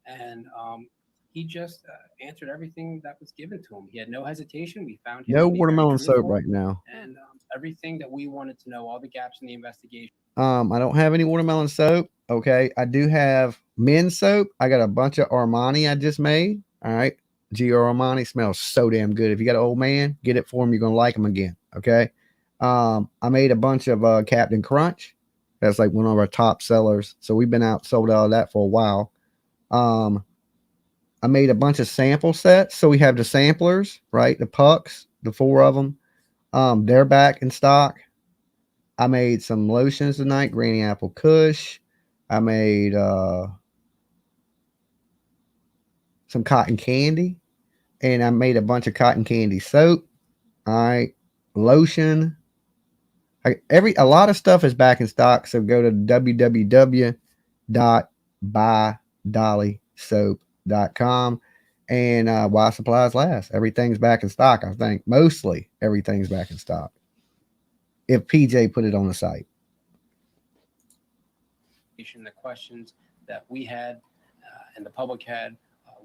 And he just answered everything that was given to him. He had no hesitation. We found him No to be very watermelon soap truthful, right now. and everything that we wanted to know, all the gaps in the investigation. I don't have any watermelon soap. Okay. I do have men's soap. I got a bunch of Armani I just made. All right. Gio Armani smells so damn good. If you got an old man, get it for him. You're going to like him again. Okay. I made a bunch of Captain Crunch. That's like one of our top sellers. So we've been sold out of that for a while. I made a bunch of sample sets. So we have the samplers, right? The pucks, the 4 of them. They're back in stock. I made some lotions tonight, Granny Apple Kush. I made some cotton candy, and I made a bunch of cotton candy soap. All right, lotion. A lot of stuff is back in stock. So go to www.buydollysoap.com and while supplies last. Everything's back in stock. I think mostly everything's back in stock. If PJ put it on the site. The questions that we had and the public had,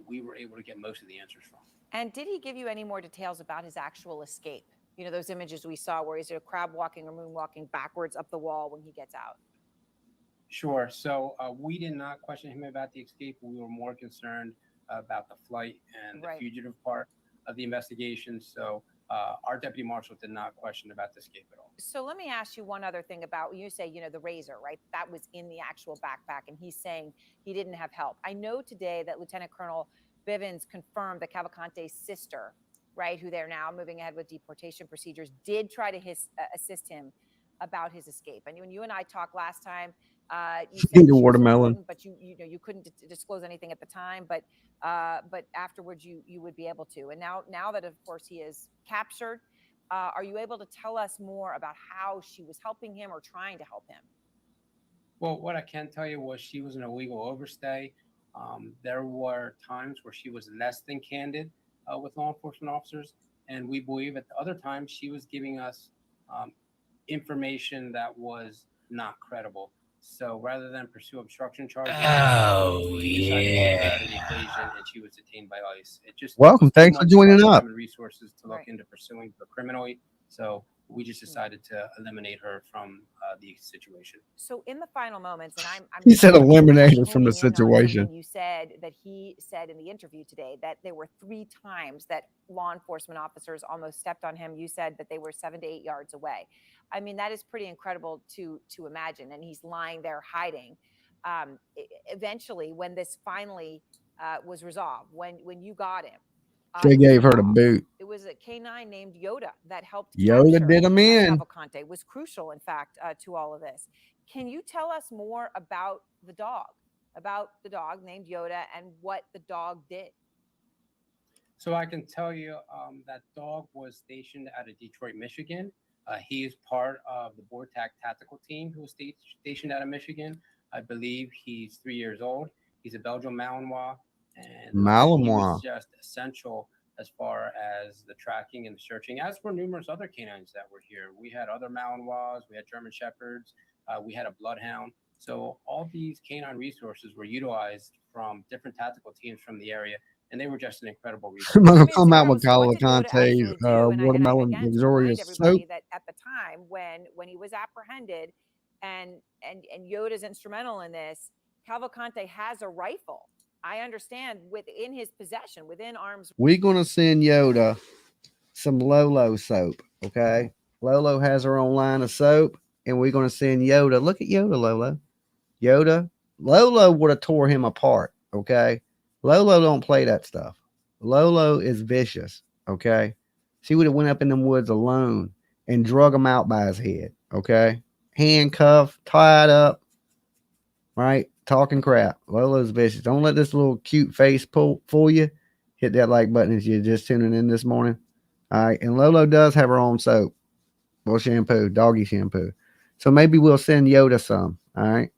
we were able to get most of the answers from. And did he give you any more details about his actual escape? You know, those images we saw where he's crab walking or moonwalking backwards up the wall when he gets out. Sure. So we did not question him about the escape. We were more concerned about the flight and the fugitive part of the investigation. So our deputy marshal did not question about the escape at all. So let me ask you one other thing about, you say, you know, the razor, right? That was in the actual backpack, and he's saying he didn't have help. I know today that Lieutenant Colonel Bivens confirmed that Cavalcante's sister, right, who they're now moving ahead with deportation procedures, did try to assist him about his escape. And when you and I talked last time, you said the watermelon, but you couldn't disclose anything at the time, but afterwards you would be able to. And now that of course he is captured, are you able to tell us more about how she was helping him or trying to help him? Well, what I can tell you was she was an illegal overstay. There were times where she was less than candid with law enforcement officers, and we believe at the other times she was giving us information that was not credible. So rather than pursue obstruction charges, we decided to take her out of the equation, and she was detained by ICE. It just welcome. Thanks for joining up. Resources to look into pursuing her criminally. So we just decided to eliminate her from the situation. So in the final moments, and I'm he said eliminate her from the situation. You said that he said in the interview today that there were 3 times that law enforcement officers almost stepped on him. You said that they were 7 to 8 yards away. I mean, that is pretty incredible to imagine. And he's lying there hiding. Eventually, when this finally was resolved, when you got him, they gave her the boot. It was a K9 named Yoda that helped. Yoda did him in. Cavalcante was crucial, in fact, to all of this. Can you tell us more about the dog named Yoda and what the dog did? So I can tell you that dog was stationed out of Detroit, Michigan. He is part of the BORTAC tactical team who was stationed out of Michigan. I believe he's 3 years old. He's a Belgian Malinois. And he was just essential as far as the tracking and the searching, as were numerous other canines that were here. We had other Malinois, we had German Shepherds, we had a Bloodhound. So all these canine resources were utilized from different tactical teams from the area, and they were just an incredible resource. I'm going to come out with Cavalcante's watermelon luxurious soap. That at the time when he was apprehended and Yoda's instrumental in this, Cavalcante has a rifle. I understand within his possession, within arm's. We're going to send Yoda some Lolo soap. Okay. Lolo has her own line of soap, and we're going to send Yoda. Look at Yoda, Lolo. Lolo would have tore him apart. Okay. Lolo don't play that stuff. Lolo is vicious. Okay. She would have went up in them woods alone and drug him out by his head. Okay. Handcuffed, tied up, right? Talking crap. Lola's vicious. Don't let this little cute face fool you. Hit that like button if you're just tuning in this morning. All right. And Lolo does have her own soap. Well, shampoo, doggy shampoo. So maybe we'll send Yoda some. All right.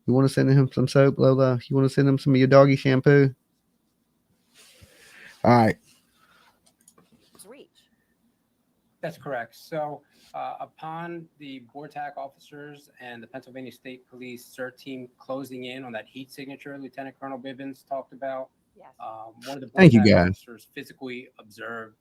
You want to send him some soap, Lola? You want to send him some of your doggy shampoo? All right. That's correct. So upon the BORTAC officers and the Pennsylvania State Police CERT team closing in on that heat signature Lieutenant Colonel Bibbins talked about, one of the Thank you, BORTAC guys. officers physically observed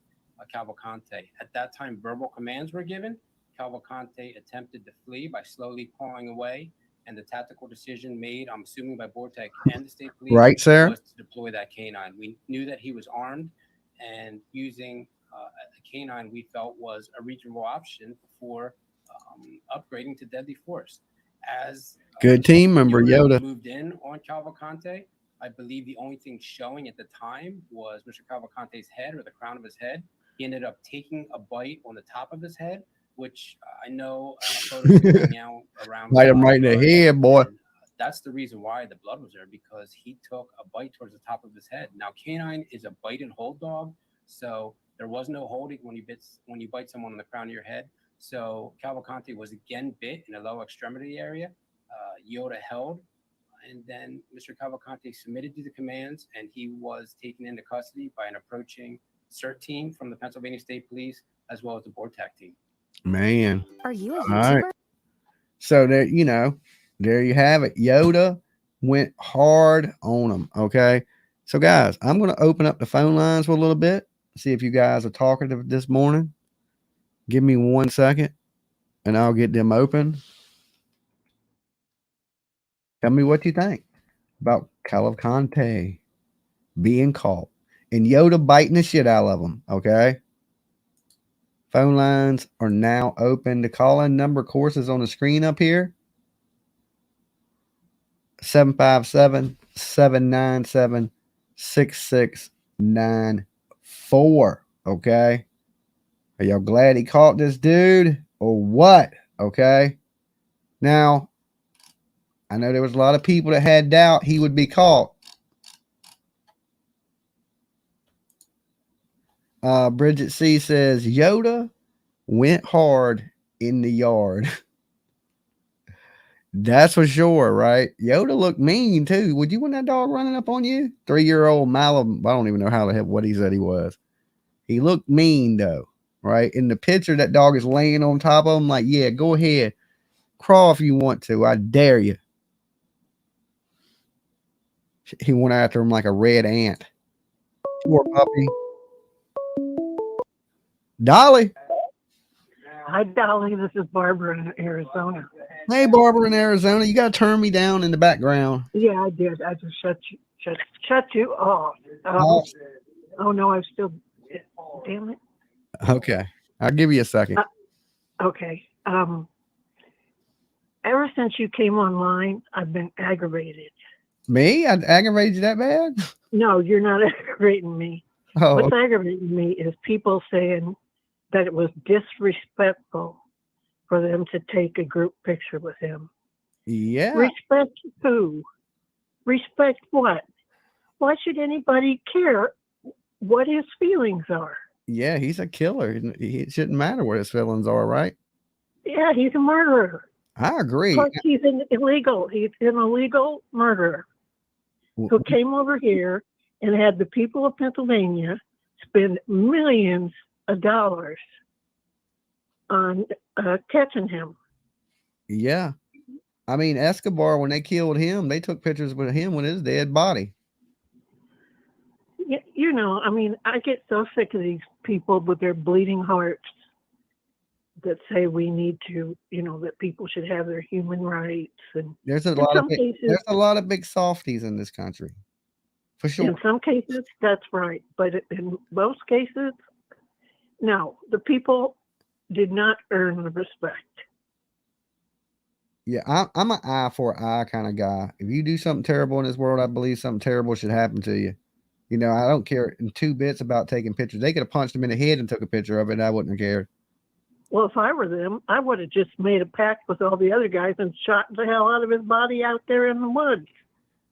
Cavalcante. At that time, verbal commands were given. Cavalcante attempted to flee by slowly pawing away, and the tactical decision made, I'm assuming by BORTAC and the state police, Right, sir. was to deploy that canine. We knew that he was armed, and using a canine we felt was a reasonable option before upgrading to deadly force. As Good team member, Yoda. moved in on Cavalcante, I believe the only thing showing at the time was Mr. Cavalcante's head or the crown of his head. He ended up taking a bite on the top of his head, which I know photos are going out around. Bite him right in the head, boy. That's the reason why the blood was there, because he took a bite towards the top of his head. Now, canine is a bite and hold dog, so there was no holding when you bite someone on the crown of your head. So Cavalcante was again bit in the lower extremity area. Yoda held, and then Mr. Cavalcante submitted to the commands, and he was taken into custody by an approaching CERT team from the Pennsylvania State Police, as well as the BORTAC team. Man. Are you a All YouTuber? right. So there, there you have it. Yoda went hard on them. Okay. So guys, I'm going to open up the phone lines for a little bit. See if you guys are talkative this morning. Give me 1 second and I'll get them open. Tell me what you think about Cavalcante being caught and Yoda biting the shit out of them. Okay. Phone lines are now open. The call-in number, of course, is on the screen up here. 757-797-6694. Okay. Are y'all glad he caught this dude or what? Okay. Now, I know there was a lot of people that had doubt he would be caught. Bridget C says Yoda went hard in the yard. That's for sure, right? Yoda looked mean too. Would you want that dog running up on you? 3-year-old Malum. I don't even know how the hell what he said he was. He looked mean though, right? In the picture, that dog is laying on top of him, like, yeah, go ahead, crawl if you want to. I dare you. He went after him like a red ant. Poor puppy. Dolly. Hi, Dolly. This is Barbara in Arizona. Hey, Barbara in Arizona. You got to turn me down in the background. Yeah, I did. I just shut you off. Oh, no, I'm still. Damn it. Okay. I'll give you a second. Okay. Ever since you came online, I've been aggravated. Me? I aggravated you that bad? No, you're not aggravating me. Oh. What's aggravating me is people saying that it was disrespectful for them to take a group picture with him. Yeah. Respect who? Respect what? Why should anybody care what his feelings are? Yeah, he's a killer. It shouldn't matter what his feelings are, right? Yeah, he's a murderer. I agree. Plus, he's an illegal murderer who came over here and had the people of Pennsylvania spend millions of dollars on catching him. Yeah. I mean, Escobar, when they killed him, they took pictures with him with his dead body. You know, I mean, I get so sick of these people with their bleeding hearts that say we need to, that people should have their human rights. And there's a lot of big softies in this country, for sure. In some cases, that's right, but in most cases, no. The people did not earn the respect. Yeah, I'm an eye for an eye kind of guy. If you do something terrible in this world, I believe something terrible should happen to you. You know, I don't care in 2 bits about taking pictures. They could have punched him in the head and took a picture of it, and I wouldn't have cared. Well, if I were them, I would have just made a pact with all the other guys and shot the hell out of his body out there in the woods.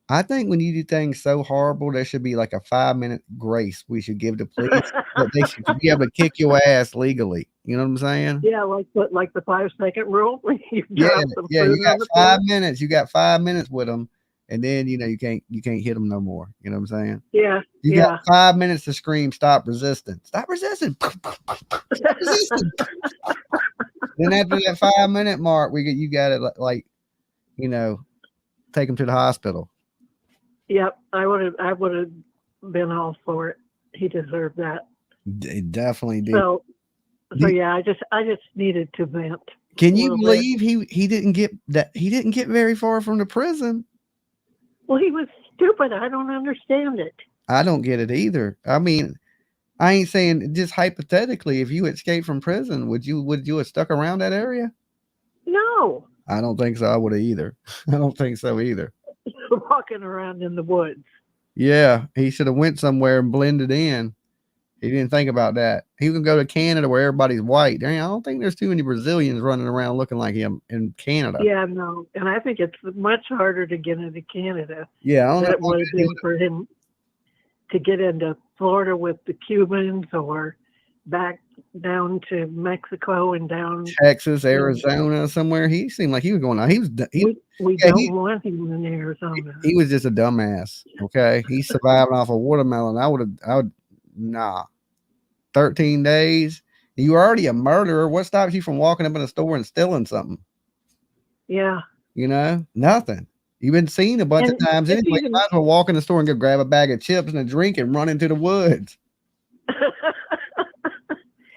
I think when you do things so horrible, there should be like a 5-minute grace we should give the police that they should be able to kick your ass legally. You know what I'm saying? Yeah, like the 5-second rule. You Yeah, drop some yeah. food You got on the 5 floor. minutes. You got 5 minutes with them, and then you know you can't hit them no more. You know what I'm saying? Yeah, You got 5 minutes to scream, "Stop resisting! Stop resisting! Stop resisting!" Then after that 5-minute mark, you got it like, you know, take them to the hospital. Yep, I would have been all for it. He deserved that. They definitely did. So yeah, I just needed to vent. Can you believe he didn't get that? He didn't get very far from the prison. Well, he was stupid. I don't understand it. I don't get it either. I mean, I ain't saying, just hypothetically, if you escaped from prison, would you have stuck around that area? No. I don't think so. I would have either. I don't think so either. Walking around in the woods. Yeah, he should have went somewhere and blended in. He didn't think about that. He can go to Canada where everybody's white. I don't think there's too many Brazilians running around looking like him in Canada. Yeah, no. And I think it's much harder to get into Canada Yeah, I don't than know it would have been for him to get into Florida with the Cubans or back down to Mexico and down Texas, Arizona, somewhere. He seemed like he was going on. We don't want him in Arizona. He was just a dumbass. Okay. He's surviving off a watermelon. I would nah. 13 days. You were already a murderer. What stops you from walking up in a store and stealing something? Yeah. You know, nothing. You've been seen a bunch of times anyway. You might as well walk in the store and go grab a bag of chips and a drink and run into the woods.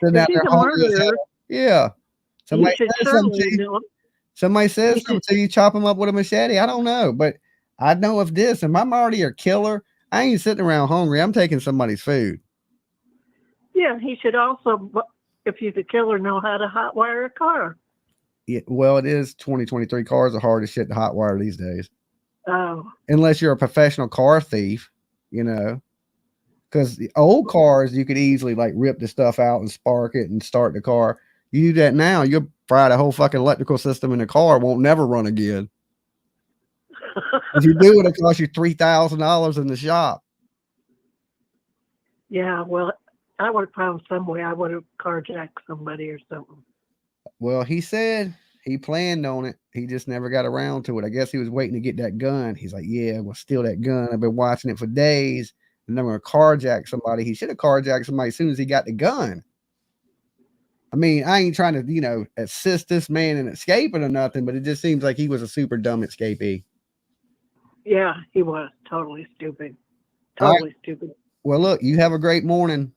Sitting out there hungry as hell. Yeah. Somebody says something to you, chop them up with a machete. I don't know, but I know if I'm already a killer, I ain't sitting around hungry. I'm taking somebody's food. Yeah, he should also, if he's a killer, know how to hotwire a car. Yeah, well, it is 2023. Cars are hard as shit to hotwire these days. Oh. Unless you're a professional car thief, you know. Because the old cars, you could easily like rip the stuff out and spark it and start the car. You do that now, you'll fry the whole fucking electrical system in the car. Won't never run again. If you do, it'll cost you $3,000 in the shop. Yeah, well, I would have found some way. I would have carjacked somebody or something. Well, he said he planned on it. He just never got around to it. I guess he was waiting to get that gun. He's like, yeah, we'll steal that gun. I've been watching it for days. And I'm going to carjack somebody. He should have carjacked somebody as soon as he got the gun. I mean, I ain't trying to, you know, assist this man in escaping or nothing, but it just seems like he was a super dumb escapee. Yeah, he was totally stupid. Totally stupid. Well, look, you have a great morning.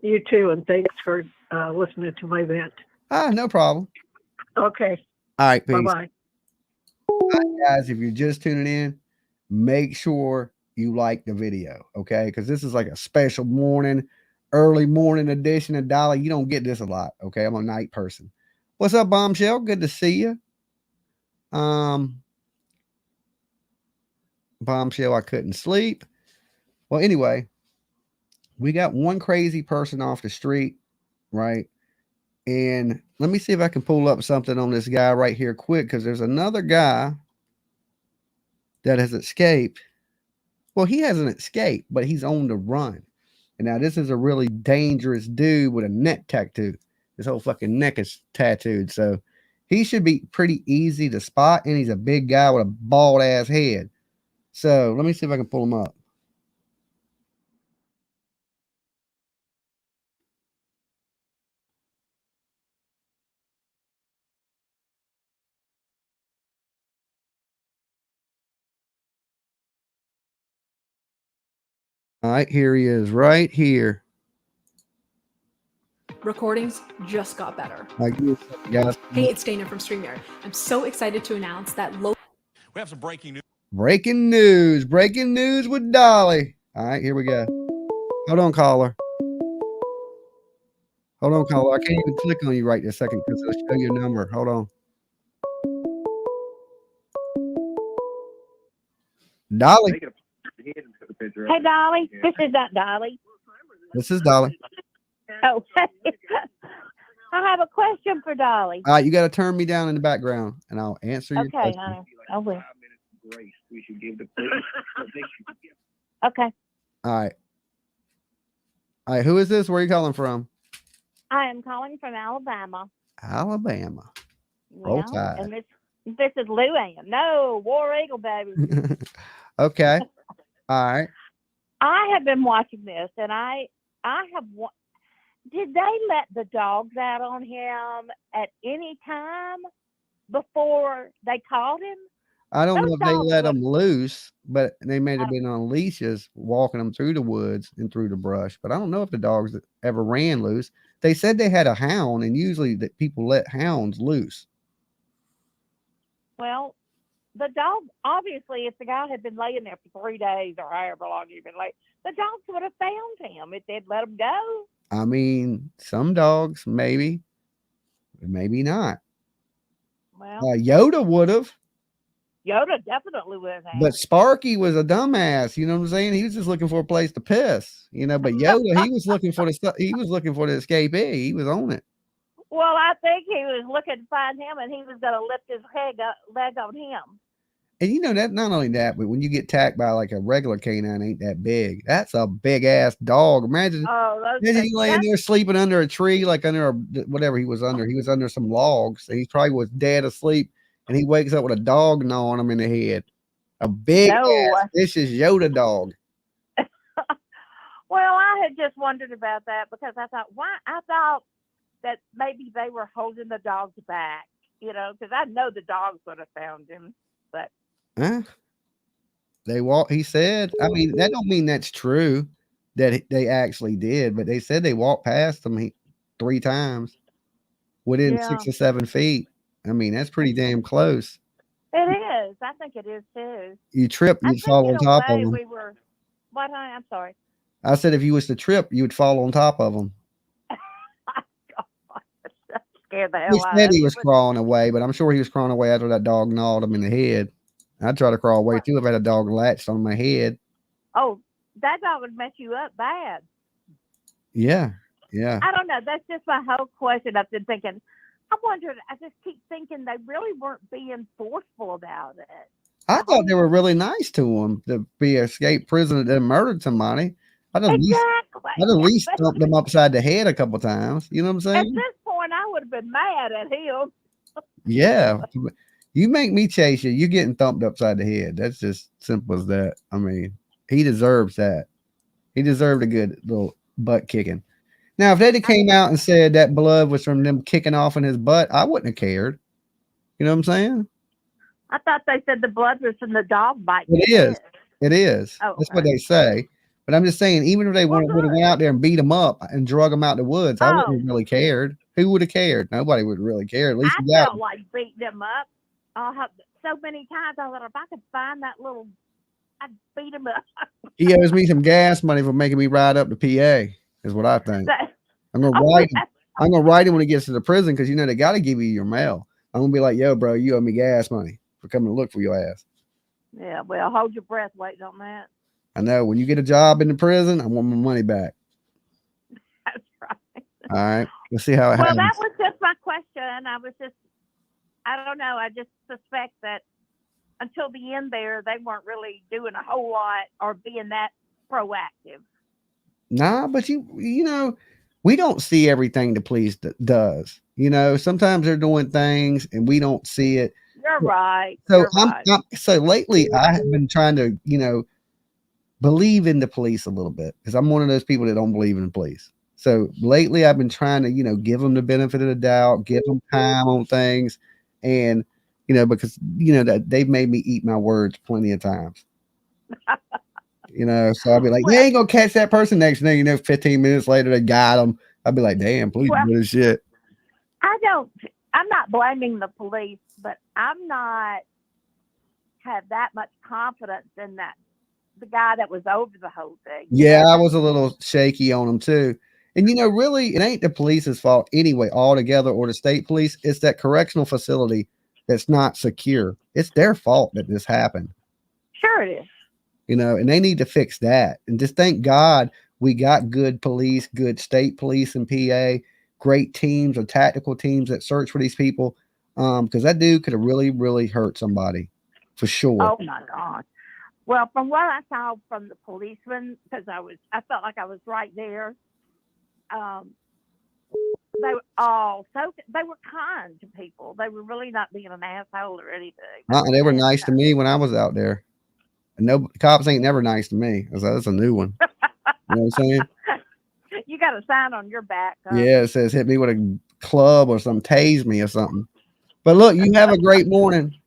You too, and thanks for listening to my vent. No problem. Okay. All right, peace. Bye-bye. All right, guys, if you're just tuning in, make sure you like the video, okay? Because this is like a special early morning edition of Dolly. You don't get this a lot, okay? I'm a night person. What's up, Bombshell? Good to see you. Bombshell, I couldn't sleep. Well, anyway, we got one crazy person off the street, right? And let me see if I can pull up something on this guy right here quick, because there's another guy that has escaped. Well, he hasn't escaped, but he's on the run. And now this is a really dangerous dude with a neck tattoo. His whole fucking neck is tattooed. So he should be pretty easy to spot. And he's a big guy with a bald ass head. So let me see if I can pull him up. All right, here he is right here. Recordings just got better. Like this, guys. Hey, it's Dana from StreamYard. I'm so excited to announce that we have some breaking news. Breaking news. Breaking news with Dolly. All right, here we go. Hold on, caller. Hold on, caller. I can't even click on you right this second because it'll show your number. Hold on. Dolly. Hey, Dolly. This is not Dolly. This is Dolly. Oh, I have a question for Dolly. All right, you got to turn me down in the background, and I'll answer your Okay, question. honey. I will. Okay. All right. All right, who is this? Where are you calling from? I am calling from Alabama. Alabama. Roll Tide. And this is Luann. No, War Eagle, baby. Okay. All right. I have been watching this, and I have. Did they let the dogs out on him at any time before they caught him? I don't know if they let would- them loose, but they may have been on leashes walking them through the woods and through the brush. But I don't know if the dogs ever ran loose. They said they had a hound, and usually that people let hounds loose. Well, the dog, obviously, if the guy had been laying there for 3 days or however long he'd been laying, the dogs would have found him if they'd let him go. I mean, some dogs maybe, maybe not. Well, Yoda would have. Yoda definitely would have. But Sparky was a dumbass, you know what I'm saying? He was just looking for a place to piss, you know. But Yoda, he was looking for the escapee. He was on it. Well, I think he was looking to find him, and he was going to lift his leg on him. And you know that not only that, but when you get attacked by like a regular canine, ain't that big. That's a big ass dog. Imagine he laying there sleeping under a tree, like under whatever he was under. He was under some logs, and he probably was dead asleep. And he wakes up with a dog gnawing him in the head. A big ass vicious Yoda dog. Well, I had just wondered about that because I thought that maybe they were holding the dogs back, you know, because I know the dogs would have found him, but he said, I mean, that don't mean that's true that they actually did, but they said they walked past him 3 times within 6 or 7 feet. I mean, that's pretty damn close. It is. I think it is too. You trip, you'd fall on top of them. What? I'm sorry. I said if you was to trip, you would fall on top of them. Scared the hell He out of said me. he was crawling away, but I'm sure he was crawling away after that dog gnawed him in the head. I'd try to crawl away too if I had a dog latched on my head. Oh, that dog would mess you up bad. Yeah. Yeah. I don't know. That's just my whole question. I've been thinking. I just keep thinking they really weren't being forceful about it. I thought they were really nice to him to be an escaped prisoner that murdered somebody. I'd at least thumped them upside the head a couple times. You know what I'm saying? At this point, I would have been mad at him. Yeah. You make me chase you, you're getting thumped upside the head. That's just simple as that. I mean, he deserves that. He deserved a good little butt kicking. Now, if they'd have came out and said that blood was from them kicking off in his butt, I wouldn't have cared. You know what I'm saying? I thought they said the blood was from the dog bite. It is. It is. Oh, that's what they say. But I'm just saying, even if they would have went out there and beat him up and drug him out the woods, I wouldn't have really cared. Who would have cared? Nobody would really care. At least I you got felt like beating him up. So many times I thought if I could find that little, I'd beat him up. He owes me some gas money for making me ride up to PA, is what I think. I'm gonna write him. I'm gonna write him when he gets to the prison because you know they gotta give you your mail. I'm gonna be like, yo, bro, you owe me gas money for coming to look for your ass. Yeah, well, hold your breath waiting on that. I know when you get a job in the prison, I want my money back. That's right. All right. Let's see how it happens. Well, that was just my question. I don't know. I just suspect that until the end there, they weren't really doing a whole lot or being that proactive. Nah, but you know, we don't see everything the police does. You know, sometimes they're doing things and we don't see it. You're right. So so lately I have been trying to, you know, believe in the police a little bit because I'm one of those people that don't believe in the police. So lately I've been trying to, you know, give them the benefit of the doubt, give them time on things. And, you know, because, you know, that they've made me eat my words plenty of times. You know, so I'll be like, they ain't gonna catch that person. Next thing you know, 15 minutes later, they got them. I'll be like, damn, police do this shit. I'm not blaming the police, but I'm not have that much confidence in the guy that was over the whole thing. Yeah, I was a little shaky on him too. And, you know, really, it ain't the police's fault anyway, altogether, or the state police. It's that correctional facility that's not secure. It's their fault that this happened. Sure it is. you know, and they need to fix that. And just thank God we got good police, good state police in PA, great teams or tactical teams that search for these people. Because that dude could have really, really hurt somebody for sure. Oh my God. Well, from what I saw from the policemen, because I felt like I was right there. They were they were kind to people. They were really not being an asshole or anything. They were nice to me when I was out there. And no cops ain't never nice to me. That's a new one. You know what I'm saying? You got a sign on your back. Yeah, it says hit me with a club or something, tase me or something. But look, you have a great morning.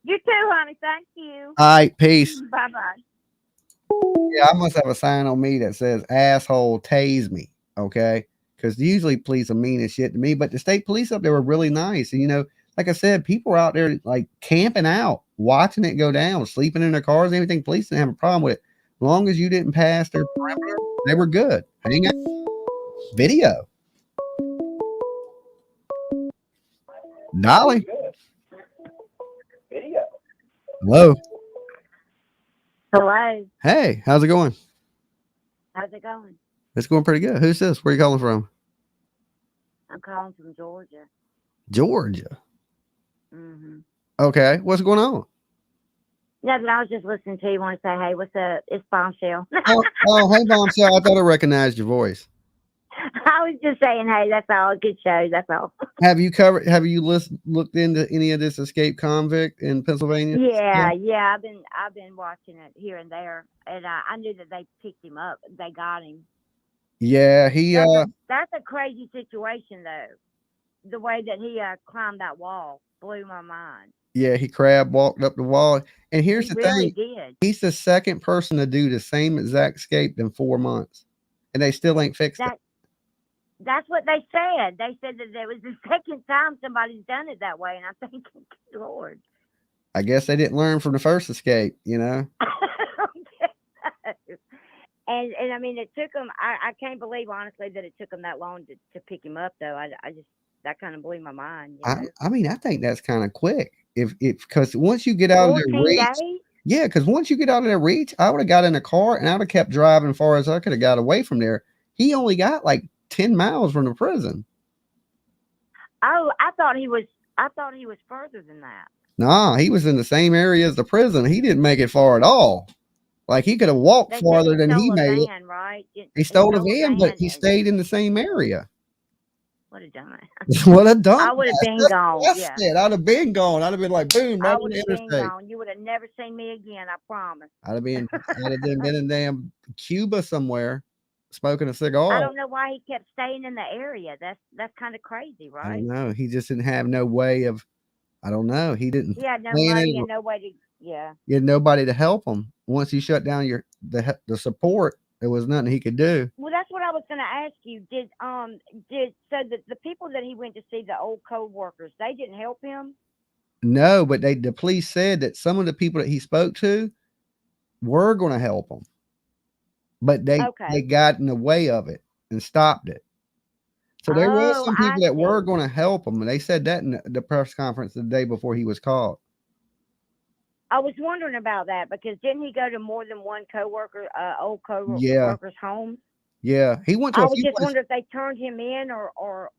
You too, honey. Thank you. All right, peace. Bye-bye. Yeah, I must have a sign on me that says asshole, tase me. Okay. Because usually police are mean as shit to me, but the state police up there were really nice. And, you know, like I said, people were out there like camping out, watching it go down, sleeping in their cars, anything. Police didn't have a problem with it. As long as you didn't pass their perimeter, they were good. Hang out. Video. Dolly. Video. Hello. Hello. Hey, how's it going? How's it going? It's going pretty good. Who's this? Where are you calling from? I'm calling from Georgia. Georgia. Mm-hmm. Okay. What's going on? Nothing. I was just listening to you. Want to say, hey, what's up? It's Bombshell. Hey, Bombshell. I thought I recognized your voice. I was just saying, hey, that's all. Good show. That's all. Have you looked into any of this escaped convict in Pennsylvania? Yeah. I've been watching it here and there, and I knew that they picked him up. They got him. Yeah, That's a crazy situation, though. The way that he climbed that wall blew my mind. Yeah, he walked up the wall. And here's the really thing. Did. He's the second person to do the same exact escape in 4 months. And they still ain't fixed it. That's what they said. They said that it was the second time somebody's done it that way. And I'm thinking, Lord. I guess they didn't learn from the first escape, you know? And I mean, it took them, I can't believe, honestly, that it took them that long to pick him up, though. I just, that kind of blew my mind. You know? I mean, I think that's kind of quick. Because once you get out of their reach, yeah, because once you get out of their reach, I would have got in a car and I would have kept driving as far as I could have got away from there. He only got like 10 miles from the prison. Oh, I thought he was further than that. Nah, he was in the same area as the prison. He didn't make it far at all. Like he could have walked farther than he made it. Right? He stole a van, but he stayed in the same area. What a dumbass. What a dumbass. I would have been gone. Yeah. I'd have been gone. I'd have been like, boom, I right on would the have been interstate. gone. You would have never seen me again, I promise. I'd have been in damn Cuba somewhere smoking a cigar. I don't know why he kept staying in the area. That's kind of crazy, right? I don't know. He just didn't have no way of, I don't know. He didn't. He had no money and no way to, He had nobody to help him. Once he shut down the support, there was nothing he could do. Well, that's what I was going to ask you. Did the people that he went to see, the old co-workers, they didn't help him? No, but the police said that some of the people that he spoke to were going to help him, but they got in the way of it and stopped it. So there was some people that were going to help him, and they said that in the press conference the day before he was caught. I was wondering about that because didn't he go to more than one old co-worker's home? Yeah, he went to. I was just wondering if they turned him in or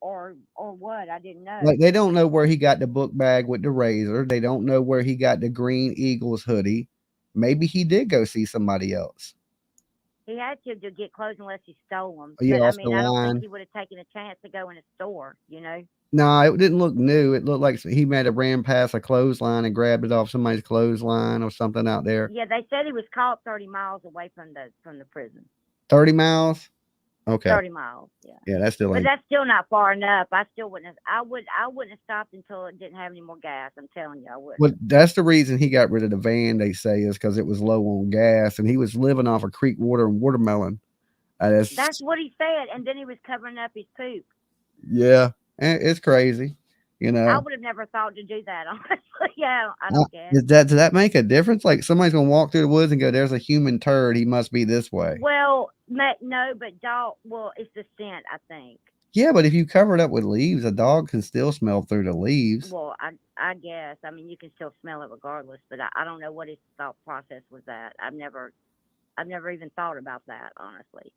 what. I didn't know. Like they don't know where he got the book bag with the razor. They don't know where he got the Green Eagles hoodie. Maybe he did go see somebody else. He had to get clothes unless he stole them. Yeah, but, I mean, I don't think he would have taken a chance to go in a store, you know? No, it didn't look new. It looked like he might have ran past a clothesline and grabbed it off somebody's clothesline or something out there. Yeah, they said he was caught 30 miles away from the prison. 30 miles? Okay. 30 miles, yeah. Yeah, that's still. But that's still not far enough. I wouldn't have stopped until it didn't have any more gas. I'm telling you, I wouldn't. Well, that's the reason he got rid of the van, they say, is because it was low on gas and he was living off of creek water and watermelon. That's what he said, and then he was covering up his poop. Yeah, it's crazy. You know, I would have never thought to do that, honestly. Yeah, I don't guess. Does that make a difference? Like somebody's gonna walk through the woods and go, "There's a human turd. He must be this way." Well, no, but dog. Well, it's the scent, I think. Yeah, but if you cover it up with leaves, a dog can still smell through the leaves. Well, I guess. I mean, you can still smell it regardless, but I don't know what his thought process was. That I've never I've never even thought about that, honestly.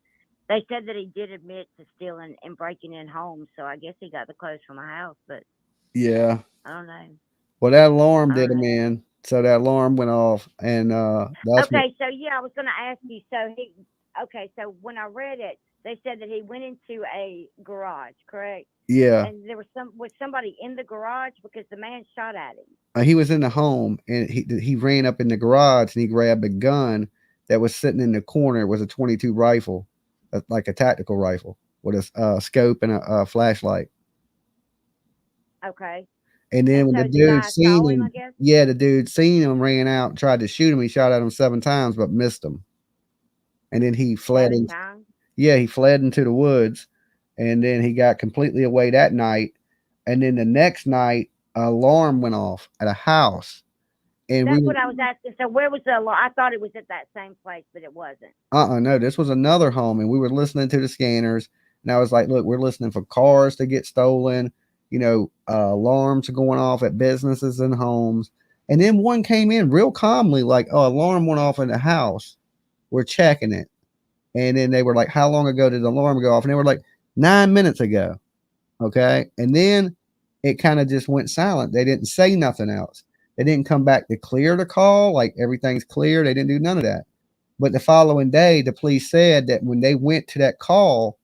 They said that he did admit to stealing and breaking in homes, so I guess he got the clothes from the house, but Yeah. I don't know. Well, that alarm I did don't him know. in. So that alarm went off, and that's what. Okay, so yeah, I was going to ask you. So when I read it, they said that he went into a garage, correct? Yeah. And there was somebody in the garage because the man shot at him. He was in the home, and he ran up in the garage, and he grabbed a gun that was sitting in the corner. It was a 22 rifle, like a tactical rifle with a scope and a flashlight. Okay. And then when so the dude seen saw him, I him, guess? yeah, the dude seen him, ran out, and tried to shoot him. He shot at him 7 times, but missed him. And then he fled 7 in. times? Yeah, he fled into the woods, and then he got completely away that night. And then the next night, an alarm went off at a house, and That's what I was asking. So where was the alarm? I thought it was at that same place, but it wasn't. no, this was another home, and we were listening to the scanners, and I was like, look, we're listening for cars to get stolen, alarms are going off at businesses and homes. And then one came in real calmly, like, oh, alarm went off in the house, we're checking it. And then they were like, how long ago did the alarm go off? And they were like, 9 minutes ago. Okay. And then it kind of just went silent. They didn't say nothing else. They didn't come back to clear the call, like everything's clear. They didn't do none of that. But the following day, the police said that when they went to that call,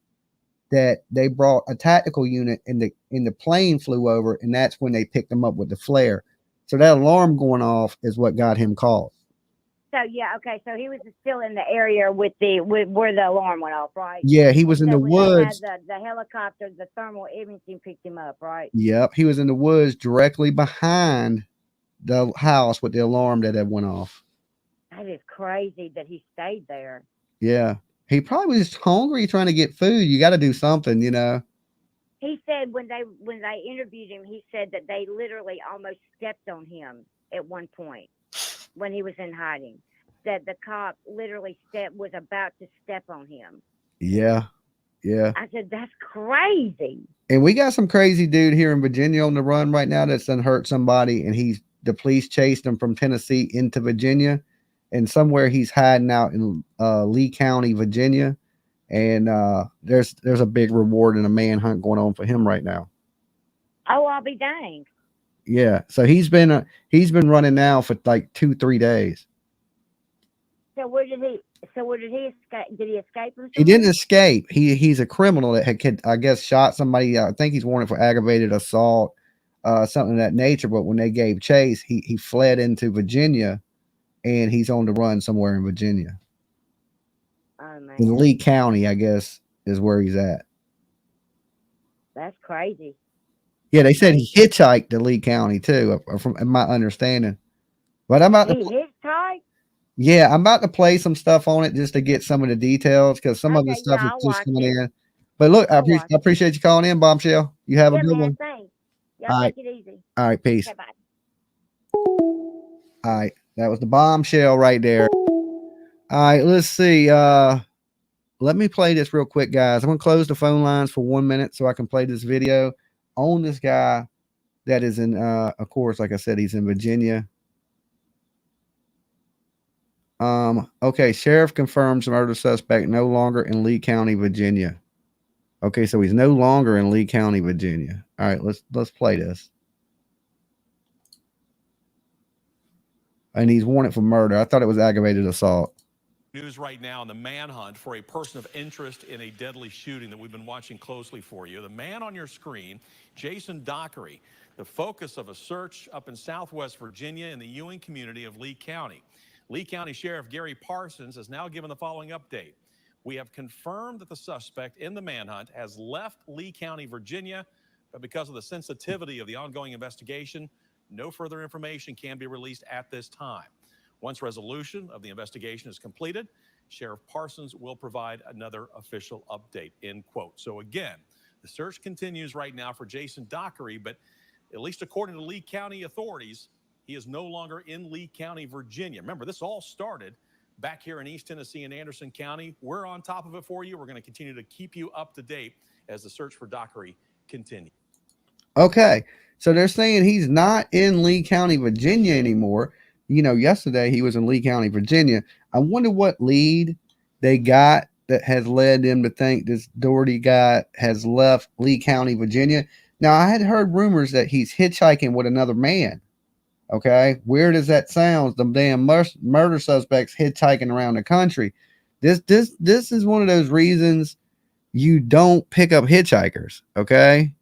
that they brought a tactical unit and the plane flew over, and that's when they picked them up with the flare. So that alarm going off is what got him called. So yeah, okay. So he was still in the area with where the alarm went off, right? Yeah, he was in the when woods. They had the helicopter, the thermal imaging picked him up, right? Yep, he was in the woods directly behind the house with the alarm that had went off. That is crazy that he stayed there. Yeah, he probably was hungry, trying to get food. You got to do something, He said when they interviewed him, he said that they literally almost stepped on him at one point when he was in hiding. That the cop literally was about to step on him. Yeah. I said, that's crazy. And we got some crazy dude here in Virginia on the run right now that's done hurt somebody, and the police chased him from Tennessee into Virginia, and somewhere he's hiding out in Lee County, Virginia. And there's a big reward and a manhunt going on for him right now. Oh, I'll be dang. Yeah, so he's been running now for like 2-3 days. So where did he escape? Did he escape from somewhere? He didn't escape. He's a criminal that had, I guess, shot somebody. I think he's wanted for aggravated assault, something of that nature. But when they gave chase, he fled into Virginia, and he's on the run somewhere in Virginia. Oh man. In Lee County, I guess, is where he's at. That's crazy. Yeah, they said he hitchhiked to Lee County too, from my understanding. But I'm about to. Hitchhiked? Yeah, I'm about to play some stuff on it just to get some of the details, because some of the stuff is just coming in. But look, I appreciate you calling in, Bombshell. You have a good one. Thanks. Y'all take it easy. All right, peace. Okay, bye. All right, that was the Bombshell right there. All right, let's see. Let me play this real quick, guys. I'm gonna close the phone lines for 1 minute so I can play this video on this guy that is in, of course, like I said, he's in Virginia. Okay, sheriff confirms murder suspect no longer in Lee County, Virginia. Okay, so he's no longer in Lee County, Virginia. All right, let's play this. And he's wanted for murder. I thought it was aggravated assault. News right now on the manhunt for a person of interest in a deadly shooting that we've been watching closely for you. The man on your screen, Jason Dockery, the focus of a search up in Southwest Virginia in the Ewing community of Lee County. Lee County Sheriff Gary Parsons has now given the following update. We have confirmed that the suspect in the manhunt has left Lee County, Virginia, but because of the sensitivity of the ongoing investigation, no further information can be released at this time. Once resolution of the investigation is completed, Sheriff Parsons will provide another official update, end quote. So again, the search continues right now for Jason Dockery, but at least according to Lee County authorities, he is no longer in Lee County, Virginia. Remember, this all started back here in East Tennessee and Anderson County. We're on top of it for you. We're going to continue to keep you up to date as the search for Dockery continues. Okay, so they're saying he's not in Lee County, Virginia anymore. Yesterday he was in Lee County, Virginia. I wonder what lead they got that has led them to think this Doherty guy has left Lee County, Virginia. Now, I had heard rumors that he's hitchhiking with another man. Okay, weird as that sounds, the damn murder suspects hitchhiking around the country. This is one of those reasons you don't pick up hitchhikers. Okay.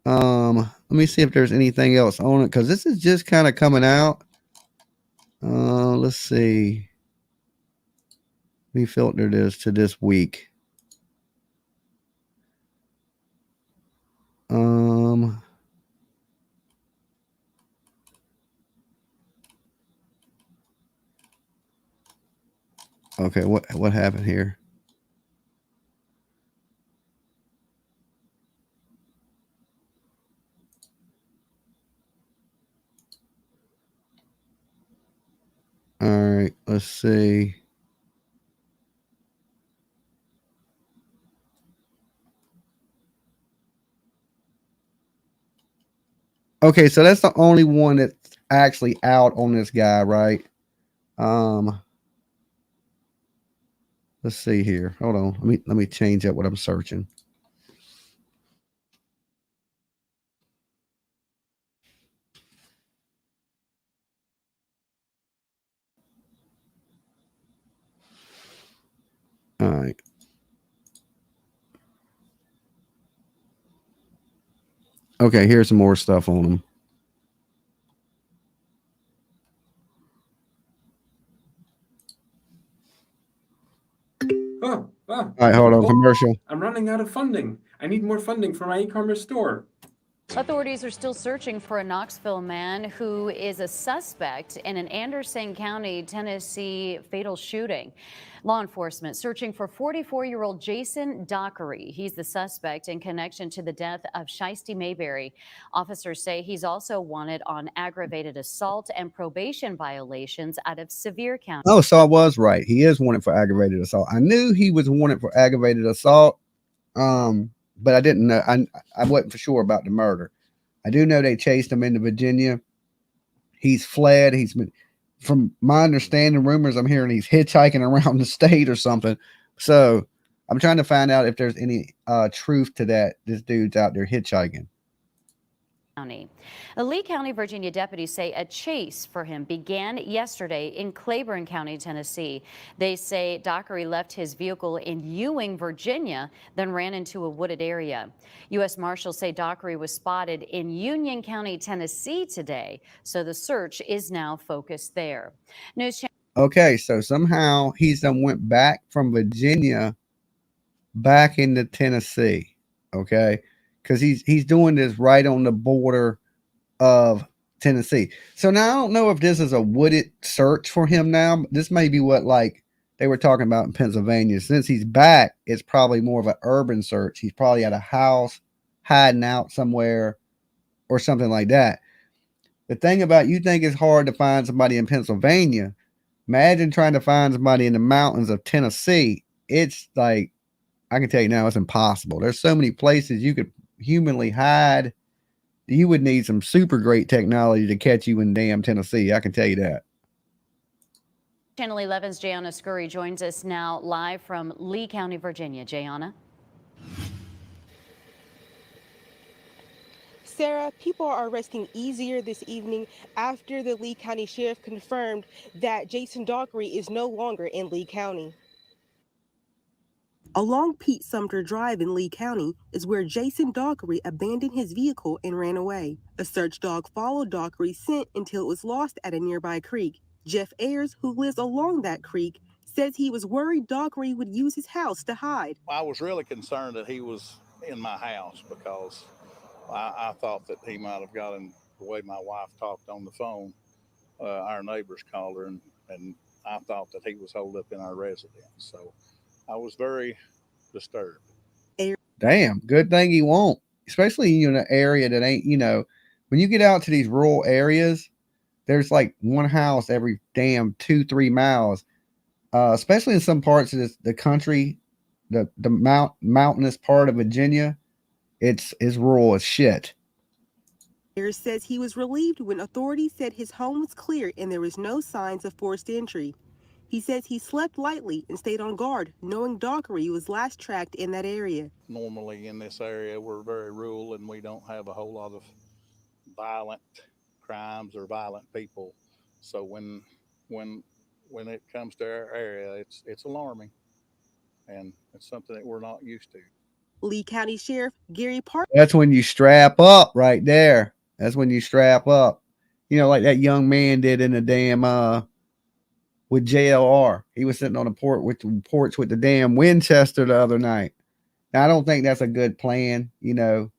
Let me see if there's anything else on it, because this is just kind of coming out. Let's see. Let me filter this to this week. Okay, what happened here? All right, let's see. Okay, so that's the only one that's actually out on this guy, right? Let's see here. Hold on. Let me change up what I'm searching. All right. Okay, here's some more stuff on them. All right, hold on. Commercial. I'm running out of funding. I need more funding for my e-commerce store. Authorities are still searching for a Knoxville man who is a suspect in an Anderson County, Tennessee fatal shooting. Law enforcement searching for 44-year-old Jason Dockery. He's the suspect in connection to the death of Shiesty Mayberry. Officers say he's also wanted on aggravated assault and probation violations out of Sevier County. Oh, so I was right. He is wanted for aggravated assault. I knew he was wanted for aggravated assault. But I didn't know. I wasn't for sure about the murder. I do know they chased him into Virginia. He's fled. He's been, from my understanding, rumors I'm hearing he's hitchhiking around the state or something. So I'm trying to find out if there's any truth to that. This dude's out there hitchhiking. County. The Lee County, Virginia deputies say a chase for him began yesterday in Claiborne County, Tennessee. They say Dockery left his vehicle in Ewing, Virginia, then ran into a wooded area. U.S. Marshals say Dockery was spotted in Union County, Tennessee today, so the search is now focused there. News Channel. Okay, so somehow he's done went back from Virginia back into Tennessee. Okay. Because he's doing this right on the border of Tennessee. So now I don't know if this is a wooded search for him now. This may be what like they were talking about in Pennsylvania. Since he's back, it's probably more of an urban search. He's probably at a house, hiding out somewhere or something like that. The thing about, you think it's hard to find somebody in Pennsylvania. Imagine trying to find somebody in the mountains of Tennessee. It's like, I can tell you now, it's impossible. There's so many places you could humanly hide. You would need some super great technology to catch you in damn Tennessee. I can tell you that. Channel 11's Jayana Scurry joins us now live from Lee County, Virginia. Jayana. Sarah, people are resting easier this evening after the Lee County Sheriff confirmed that Jason Dockery is no longer in Lee County. Along Pete Sumter Drive in Lee County is where Jason Dockery abandoned his vehicle and ran away. A search dog followed Dockery's scent until it was lost at a nearby creek. Jeff Ayers, who lives along that creek, says he was worried Dockery would use his house to hide. I was really concerned that he was in my house because I thought that he might have gotten the way my wife talked on the phone. Our neighbors called her, and I thought that he was holed up in our residence. So I was very disturbed. Damn, good thing he won't. Especially in an area that ain't, when you get out to these rural areas, there's like one house every damn 2-3 miles. Especially in some parts of the country, the mountainous part of Virginia, it's rural as shit. Ayers says he was relieved when authorities said his home was clear and there was no signs of forced entry. He says he slept lightly and stayed on guard, knowing Dockery was last tracked in that area. Normally in this area, we're very rural and we don't have a whole lot of violent crimes or violent people. So when it comes to our area, it's alarming, and it's something that we're not used to. Lee County Sheriff Gary Park. That's when you strap up right there. That's when you strap up. You know, like that young man did in the damn with JLR. He was sitting on the porch with the damn Winchester the other night. Now I don't think that's a good plan, you know,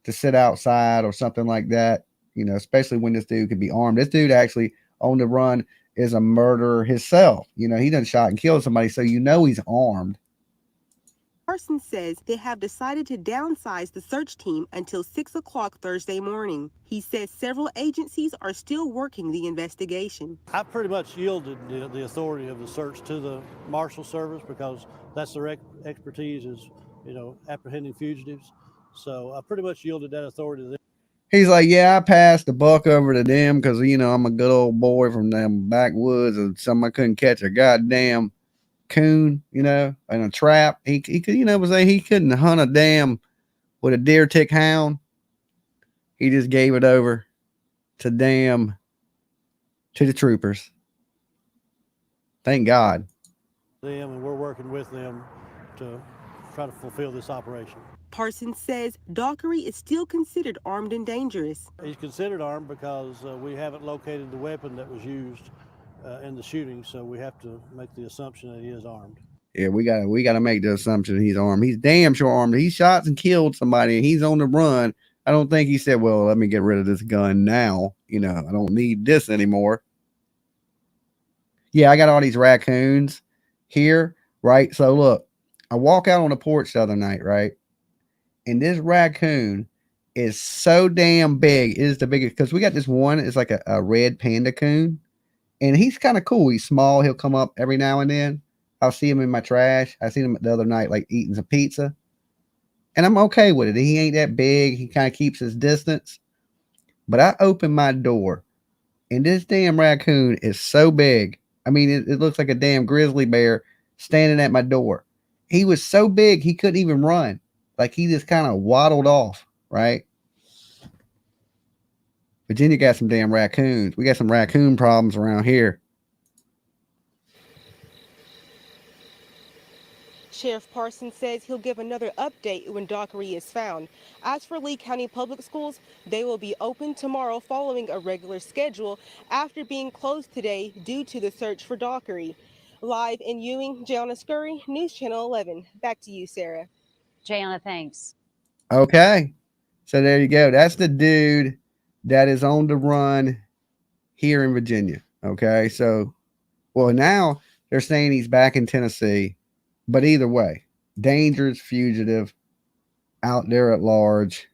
to sit outside or something like that, you know, especially when this dude could be armed. This dude actually on the run is a murderer himself. You know, he done shot and killed somebody, so you know he's armed. Parsons says they have decided to downsize the search team until 6 o'clock Thursday morning. He says several agencies are still working the investigation. I pretty much yielded the authority of the search to the Marshal Service because that's their expertise is, you know, apprehending fugitives. So I pretty much yielded that authority to them. He's like, yeah, I passed the buck over to them because, you know, I'm a good old boy from them backwoods and I couldn't catch a goddamn coon, you know, in a trap. He could, you know, he couldn't hunt a damn with a deer tick hound. He just gave it over to the troopers. Thank God. Them, and we're working with them to try to fulfill this operation. Parsons says Dockery is still considered armed and dangerous. He's considered armed because we haven't located the weapon that was used in the shooting, so we have to make the assumption that he is armed. Yeah, we gotta make the assumption he's armed. He's damn sure armed. He shot and killed somebody, and he's on the run. I don't think he said, "Well, let me get rid of this gun now. You know, I don't need this anymore." Yeah, I got all these raccoons here, right? So look, I walk out on the porch the other night, right? And this raccoon is so damn big. It is the biggest because we got this one. It's like a red panda coon, and he's kind of cool. He's small. He'll come up every now and then. I'll see him in my trash. I seen him the other night, like eating some pizza, and I'm okay with it. He ain't that big. He kind of keeps his distance. But I open my door, and this damn raccoon is so big. I mean, it looks like a damn grizzly bear standing at my door. He was so big he couldn't even run. Like he just kind of waddled off, right? Virginia got some damn raccoons. We got some raccoon problems around here. Sheriff Parsons says he'll give another update when Dockery is found. As for Lee County Public Schools, they will be open tomorrow following a regular schedule after being closed today due to the search for Dockery. Live in Ewing, Gianna Scurry, News Channel 11. Back to you, Sarah. Gianna, thanks. Okay. So there you go. That's the dude that is on the run here in Virginia. Okay. So, well, now they're saying he's back in Tennessee. But either way, dangerous fugitive out there at large.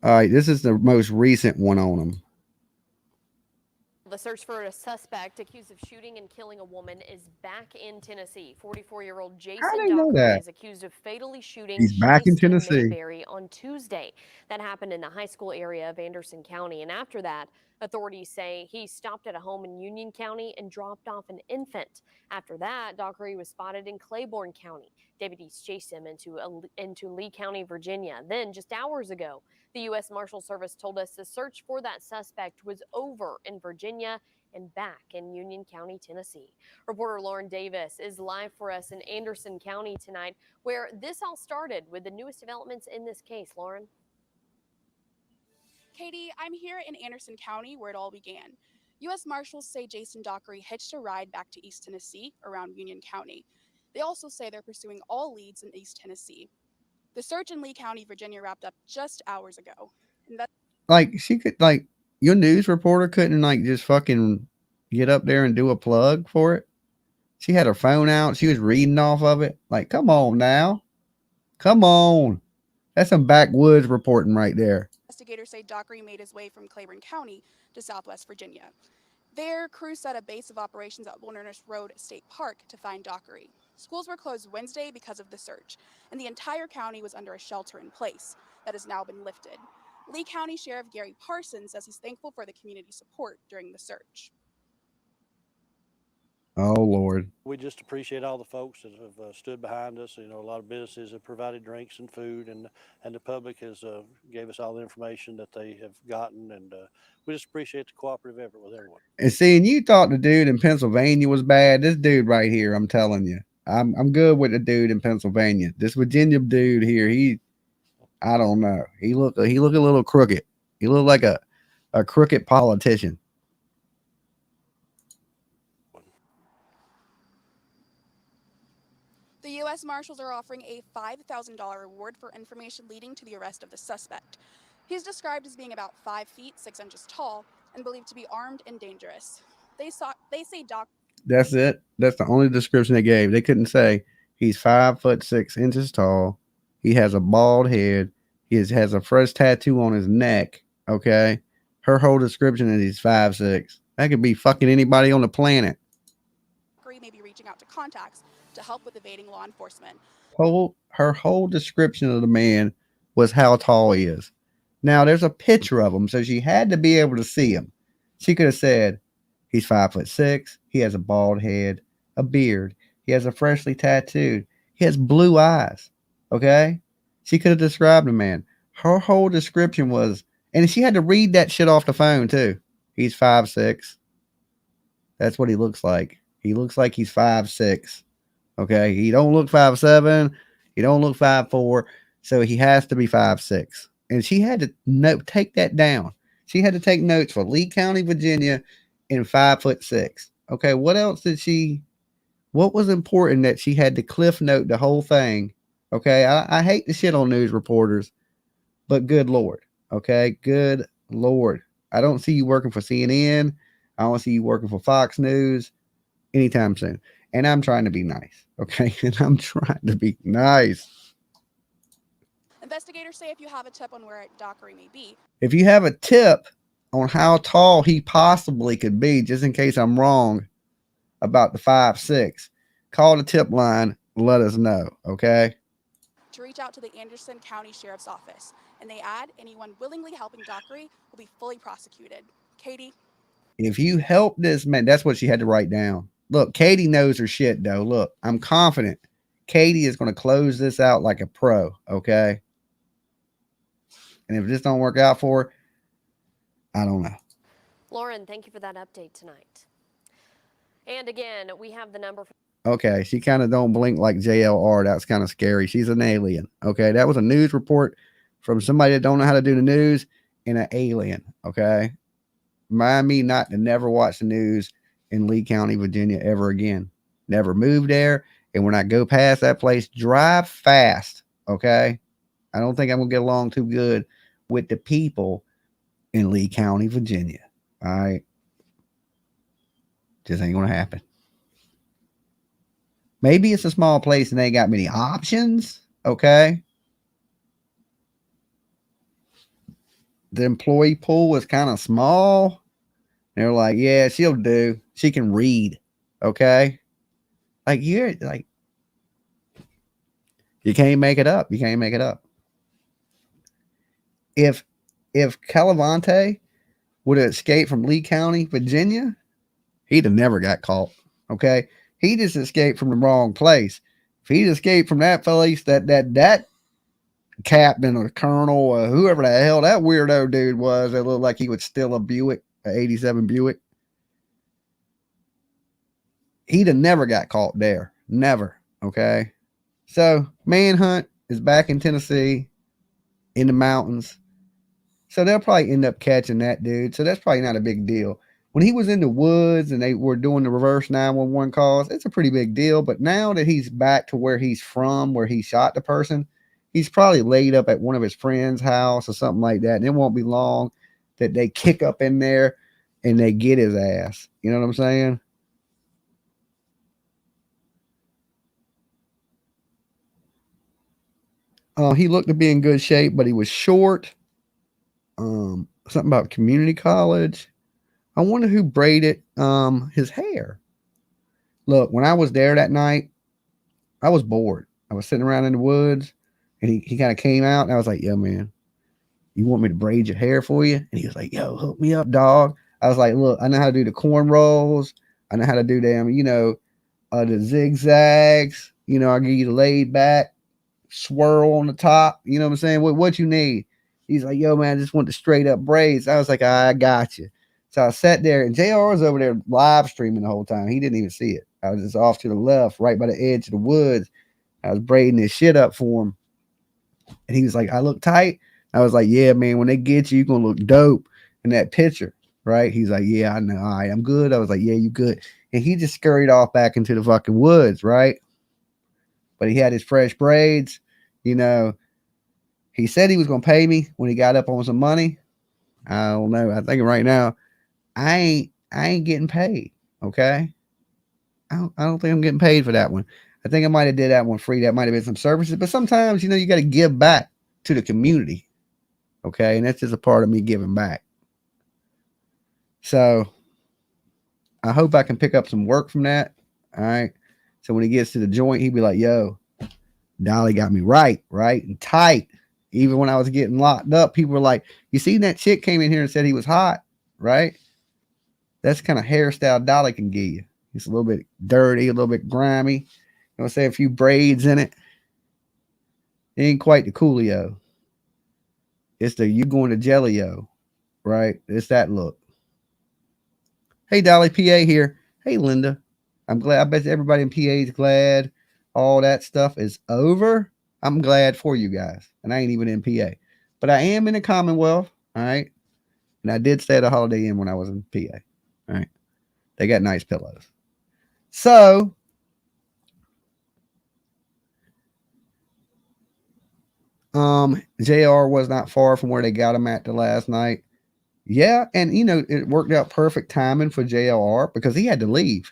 All right, this is the most recent one on him. The search for a suspect accused of shooting and killing a woman is back in Tennessee. 44-year-old Jason Dockery is accused of fatally shooting He's back in Tennessee. Mayberry on Tuesday. That happened in the high school area of Anderson County. And after that, authorities say he stopped at a home in Union County and dropped off an infant. After that, Dockery was spotted in Claiborne County. Deputies chased him into Lee County, Virginia. Then, just hours ago, the U.S. Marshal Service told us the search for that suspect was over in Virginia and back in Union County, Tennessee. Reporter Lauren Davis is live for us in Anderson County tonight, where this all started with the newest developments in this case. Lauren? Katie, I'm here in Anderson County where it all began. U.S. Marshals say Jason Dockery hitched a ride back to East Tennessee around Union County. They also say they're pursuing all leads in East Tennessee. The search in Lee County, Virginia wrapped up just hours ago. And like, she could, like, your news reporter couldn't, like, just fucking get up there and do a plug for it. She had her phone out. She was reading off of it. Like, come on now. Come on. That's some backwoods reporting right there. Investigators say Dockery made his way from Claiborne County to Southwest Virginia. There, crews set a base of operations at Wilderness Road State Park to find Dockery. Schools were closed Wednesday because of the search, and the entire county was under a shelter in place that has now been lifted. Lee County Sheriff Gary Parsons says he's thankful for the community support during the search. Oh, Lord. We just appreciate all the folks that have stood behind us. You know, a lot of businesses have provided drinks and food, and the public has gave us all the information that they have gotten, and we just appreciate the cooperative effort with everyone. And seeing you thought the dude in Pennsylvania was bad. This dude right here, I'm telling you, I'm good with the dude in Pennsylvania. This Virginia dude here, I don't know. He look a little crooked. He looked like a crooked politician. The U.S. Marshals are offering a $5,000 reward for information leading to the arrest of the suspect. He's described as being about 5 feet 6 inches tall and believed to be armed and dangerous. They say Doc. That's it. That's the only description they gave. They couldn't say he's 5 foot 6 inches tall. He has a bald head. He has a fresh tattoo on his neck. Okay. Her whole description is he's 5'6". That could be fucking anybody on the planet. May be reaching out to contacts to help with evading law enforcement. Her whole description of the man was how tall he is. Now there's a picture of him, so she had to be able to see him. She could have said he's 5'6". He has a bald head, a beard. He has a freshly tattooed. He has blue eyes. Okay, she could have described the man. Her whole description was, and she had to read that shit off the phone too. He's 5'6". That's what he looks like. He looks like he's 5'6". Okay. He don't look 5'7". He don't look 5'4". So he has to be 5'6". And she had to take that down. She had to take notes for Lee County, Virginia, and 5'6". Okay. What else what was important that she had to cliff note the whole thing? Okay. I hate the shit on news reporters, but good Lord. Okay. Good Lord. I don't see you working for CNN. I don't see you working for Fox News anytime soon. And I'm trying to be nice. Okay. And I'm trying to be nice. Investigators say if you have a tip on where Dockery may be. If you have a tip on how tall he possibly could be, just in case I'm wrong about the 5'6", call the tip line. Let us know. Okay. To reach out to the Anderson County Sheriff's Office. And they add anyone willingly helping Dockery will be fully prosecuted. Katie. If you help this man, that's what she had to write down. Look, Katie knows her shit, though. Look, I'm confident Katie is going to close this out like a pro, okay? And if this don't work out for her, I don't know. Lauren, thank you for that update tonight. And again, we have the number. Okay, she kind of don't blink like JLR. That's kind of scary. She's an alien, okay? That was a news report from somebody that don't know how to do the news and an alien, okay? Remind me not to never watch the news in Lee County, Virginia ever again. Never move there. And when I go past that place, drive fast. Okay. I don't think I'm going to get along too good with the people in Lee County, Virginia. All right. Just ain't going to happen. Maybe it's a small place and they ain't got many options. Okay. The employee pool is kind of small. They're like, yeah, she'll do. She can read. Okay. Like, you're like, you can't make it up. You can't make it up. If Cavalcante would have escaped from Lee County, Virginia, he'd have never got caught. Okay. He just escaped from the wrong place. If he'd escaped from that place, that captain or colonel or whoever the hell that weirdo dude was that looked like he would steal a Buick, an 87 Buick, he'd have never got caught there. Never. Okay. So manhunt is back in Tennessee in the mountains. So they'll probably end up catching that dude. So that's probably not a big deal. When he was in the woods and they were doing the reverse 911 calls, it's a pretty big deal. But now that he's back to where he's from, where he shot the person, he's probably laid up at one of his friends' house or something like that. And it won't be long that they kick up in there and they get his ass. You know what I'm saying? He looked to be in good shape, but he was short. Something about community college. I wonder who braided his hair. Look, when I was there that night, I was bored. I was sitting around in the woods, and he kind of came out, and I was like, yo, man, you want me to braid your hair for you? And he was like, yo, hook me up, dog. I was like, look, I know how to do the cornrows. I know how to do them, the zigzags. I'll give you the laid back swirl on the top. You know what I'm saying? What you need? He's like, yo, man, I just want the straight up braids. I was like, I got you. So I sat there, and JR was over there live streaming the whole time. He didn't even see it. I was just off to the left, right by the edge of the woods. I was braiding this shit up for him. And he was like, I look tight. I was like, yeah, man, when they get you, you're going to look dope in that picture. Right? He's like, yeah, I know. All right, I'm good. I was like, yeah, you good. And he just scurried off back into the fucking woods. Right? But he had his fresh braids. He said he was going to pay me when he got up on some money. I don't know. I think right now, I ain't getting paid. Okay. I don't think I'm getting paid for that one. I think I might have did that one free. That might have been some services, but sometimes, you got to give back to the community. Okay. And that's just a part of me giving back. So I hope I can pick up some work from that. All right. So when he gets to the joint, he'd be like, yo, Dolly got me right and tight. Even when I was getting locked up, people were like, you see that chick came in here and said he was hot, right? That's the kind of hairstyle Dolly can give you. It's a little bit dirty, a little bit grimy. Say a few braids in it. It ain't quite the Coolio. It's the you going to Jellio, right? It's that look. Hey, Dolly, PA here. Hey, Linda. I'm glad. I bet everybody in PA is glad all that stuff is over. I'm glad for you guys. And I ain't even in PA. But I am in the Commonwealth. All right. And I did stay at a Holiday Inn when I was in PA. All right. They got nice pillows. So JR was not far from where they got him at the last night. Yeah, and it worked out perfect timing for JR because he had to leave,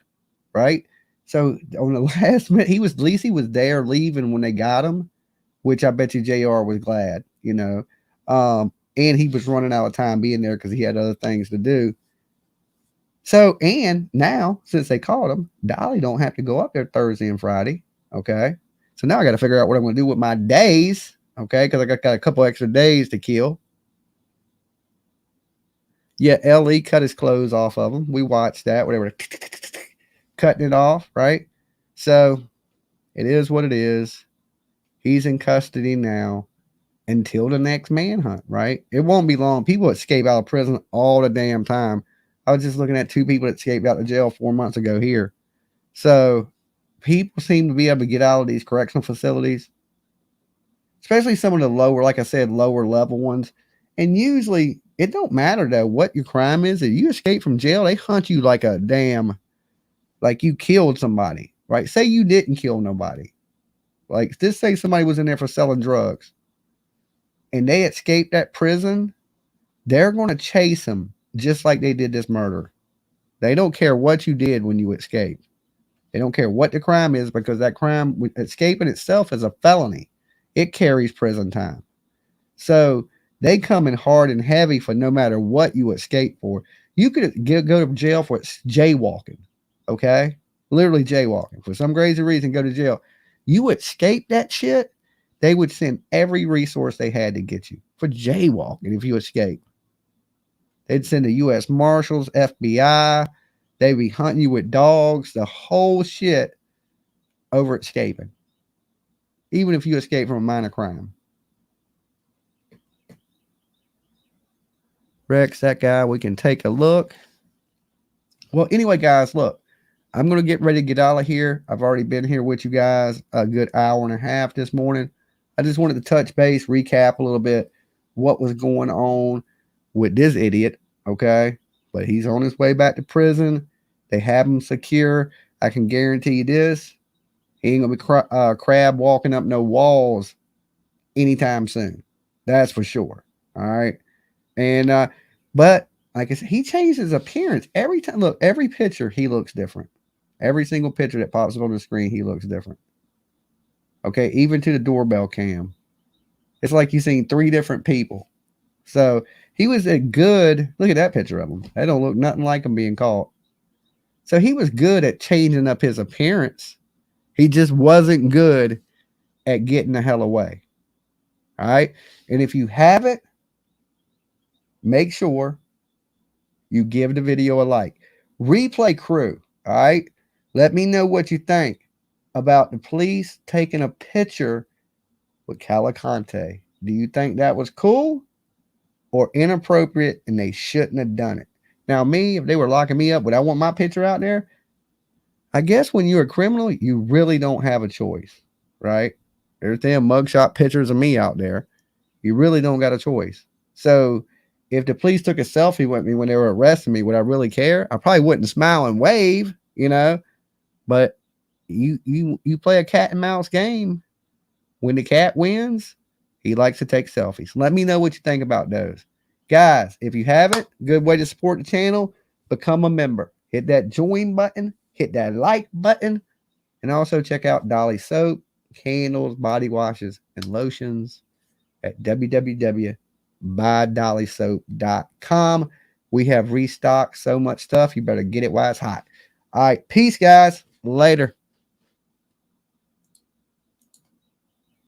right? So on the last minute, he was there leaving when they got him, which I bet you JR was glad, and he was running out of time being there because he had other things to do. So, and now since they called him, Dolly don't have to go up there Thursday and Friday. Okay. So now I got to figure out what I'm going to do with my days. Okay. Because I got a couple extra days to kill. Yeah. LE cut his clothes off of him. We watched that, whatever, cutting it off. Right. So it is what it is. He's in custody now until the next manhunt. Right. It won't be long. People escape out of prison all the damn time. I was just looking at 2 people that escaped out of jail 4 months ago here. So people seem to be able to get out of these correctional facilities, especially some of the lower, like I said, lower level ones. And usually it don't matter though what your crime is. If you escape from jail, they hunt you like a damn, like you killed somebody, right? Say you didn't kill nobody. Like just say somebody was in there for selling drugs and they escaped that prison. They're going to chase them just like they did this murder. They don't care what you did when you escaped. They don't care what the crime is because that crime, escaping itself is a felony. It carries prison time. So they come in hard and heavy for no matter what you escape for. You could go to jail for jaywalking. Okay? Literally jaywalking. For some crazy reason, go to jail. You escape that shit, they would send every resource they had to get you for jaywalking if you escape. They'd send the U.S. Marshals, FBI. They'd be hunting you with dogs, the whole shit over escaping. Even if you escape from a minor crime. Rex, that guy, we can take a look. Well, anyway, guys, look. I'm going to get ready to get out of here. I've already been here with you guys a good hour and a half this morning. I just wanted to touch base, recap a little bit what was going on with this idiot, okay? But he's on his way back to prison. They have him secure. I can guarantee you this. He ain't going to be crab walking up no walls anytime soon. That's for sure. All right. And, but like I said, he changed his appearance every time. Look, every picture, he looks different. Every single picture that pops up on the screen, he looks different. Okay. Even to the doorbell cam. It's like you've seen 3 different people. So he was a good, look at that picture of him. They don't look nothing like him being caught. So he was good at changing up his appearance. He just wasn't good at getting the hell away. All right. And if you have it, make sure you give the video a like. Replay crew. All right. Let me know what you think about the police taking a picture with Cavalcante. Do you think that was cool or inappropriate and they shouldn't have done it? Now, me, if they were locking me up, would I want my picture out there? I guess when you're a criminal, you really don't have a choice, right? There's damn mugshot pictures of me out there. You really don't got a choice. So if the police took a selfie with me when they were arresting me, would I really care? I probably wouldn't smile and wave, you know, but you play a cat and mouse game. When the cat wins, he likes to take selfies. Let me know what you think about those. Guys, if you haven't, good way to support the channel, become a member. Hit that join button, hit that like button, and also check out Dolly Soap, candles, body washes, and lotions at www.buydollysoap.com. We have restocked so much stuff. You better get it while it's hot. All right. Peace, guys. Later.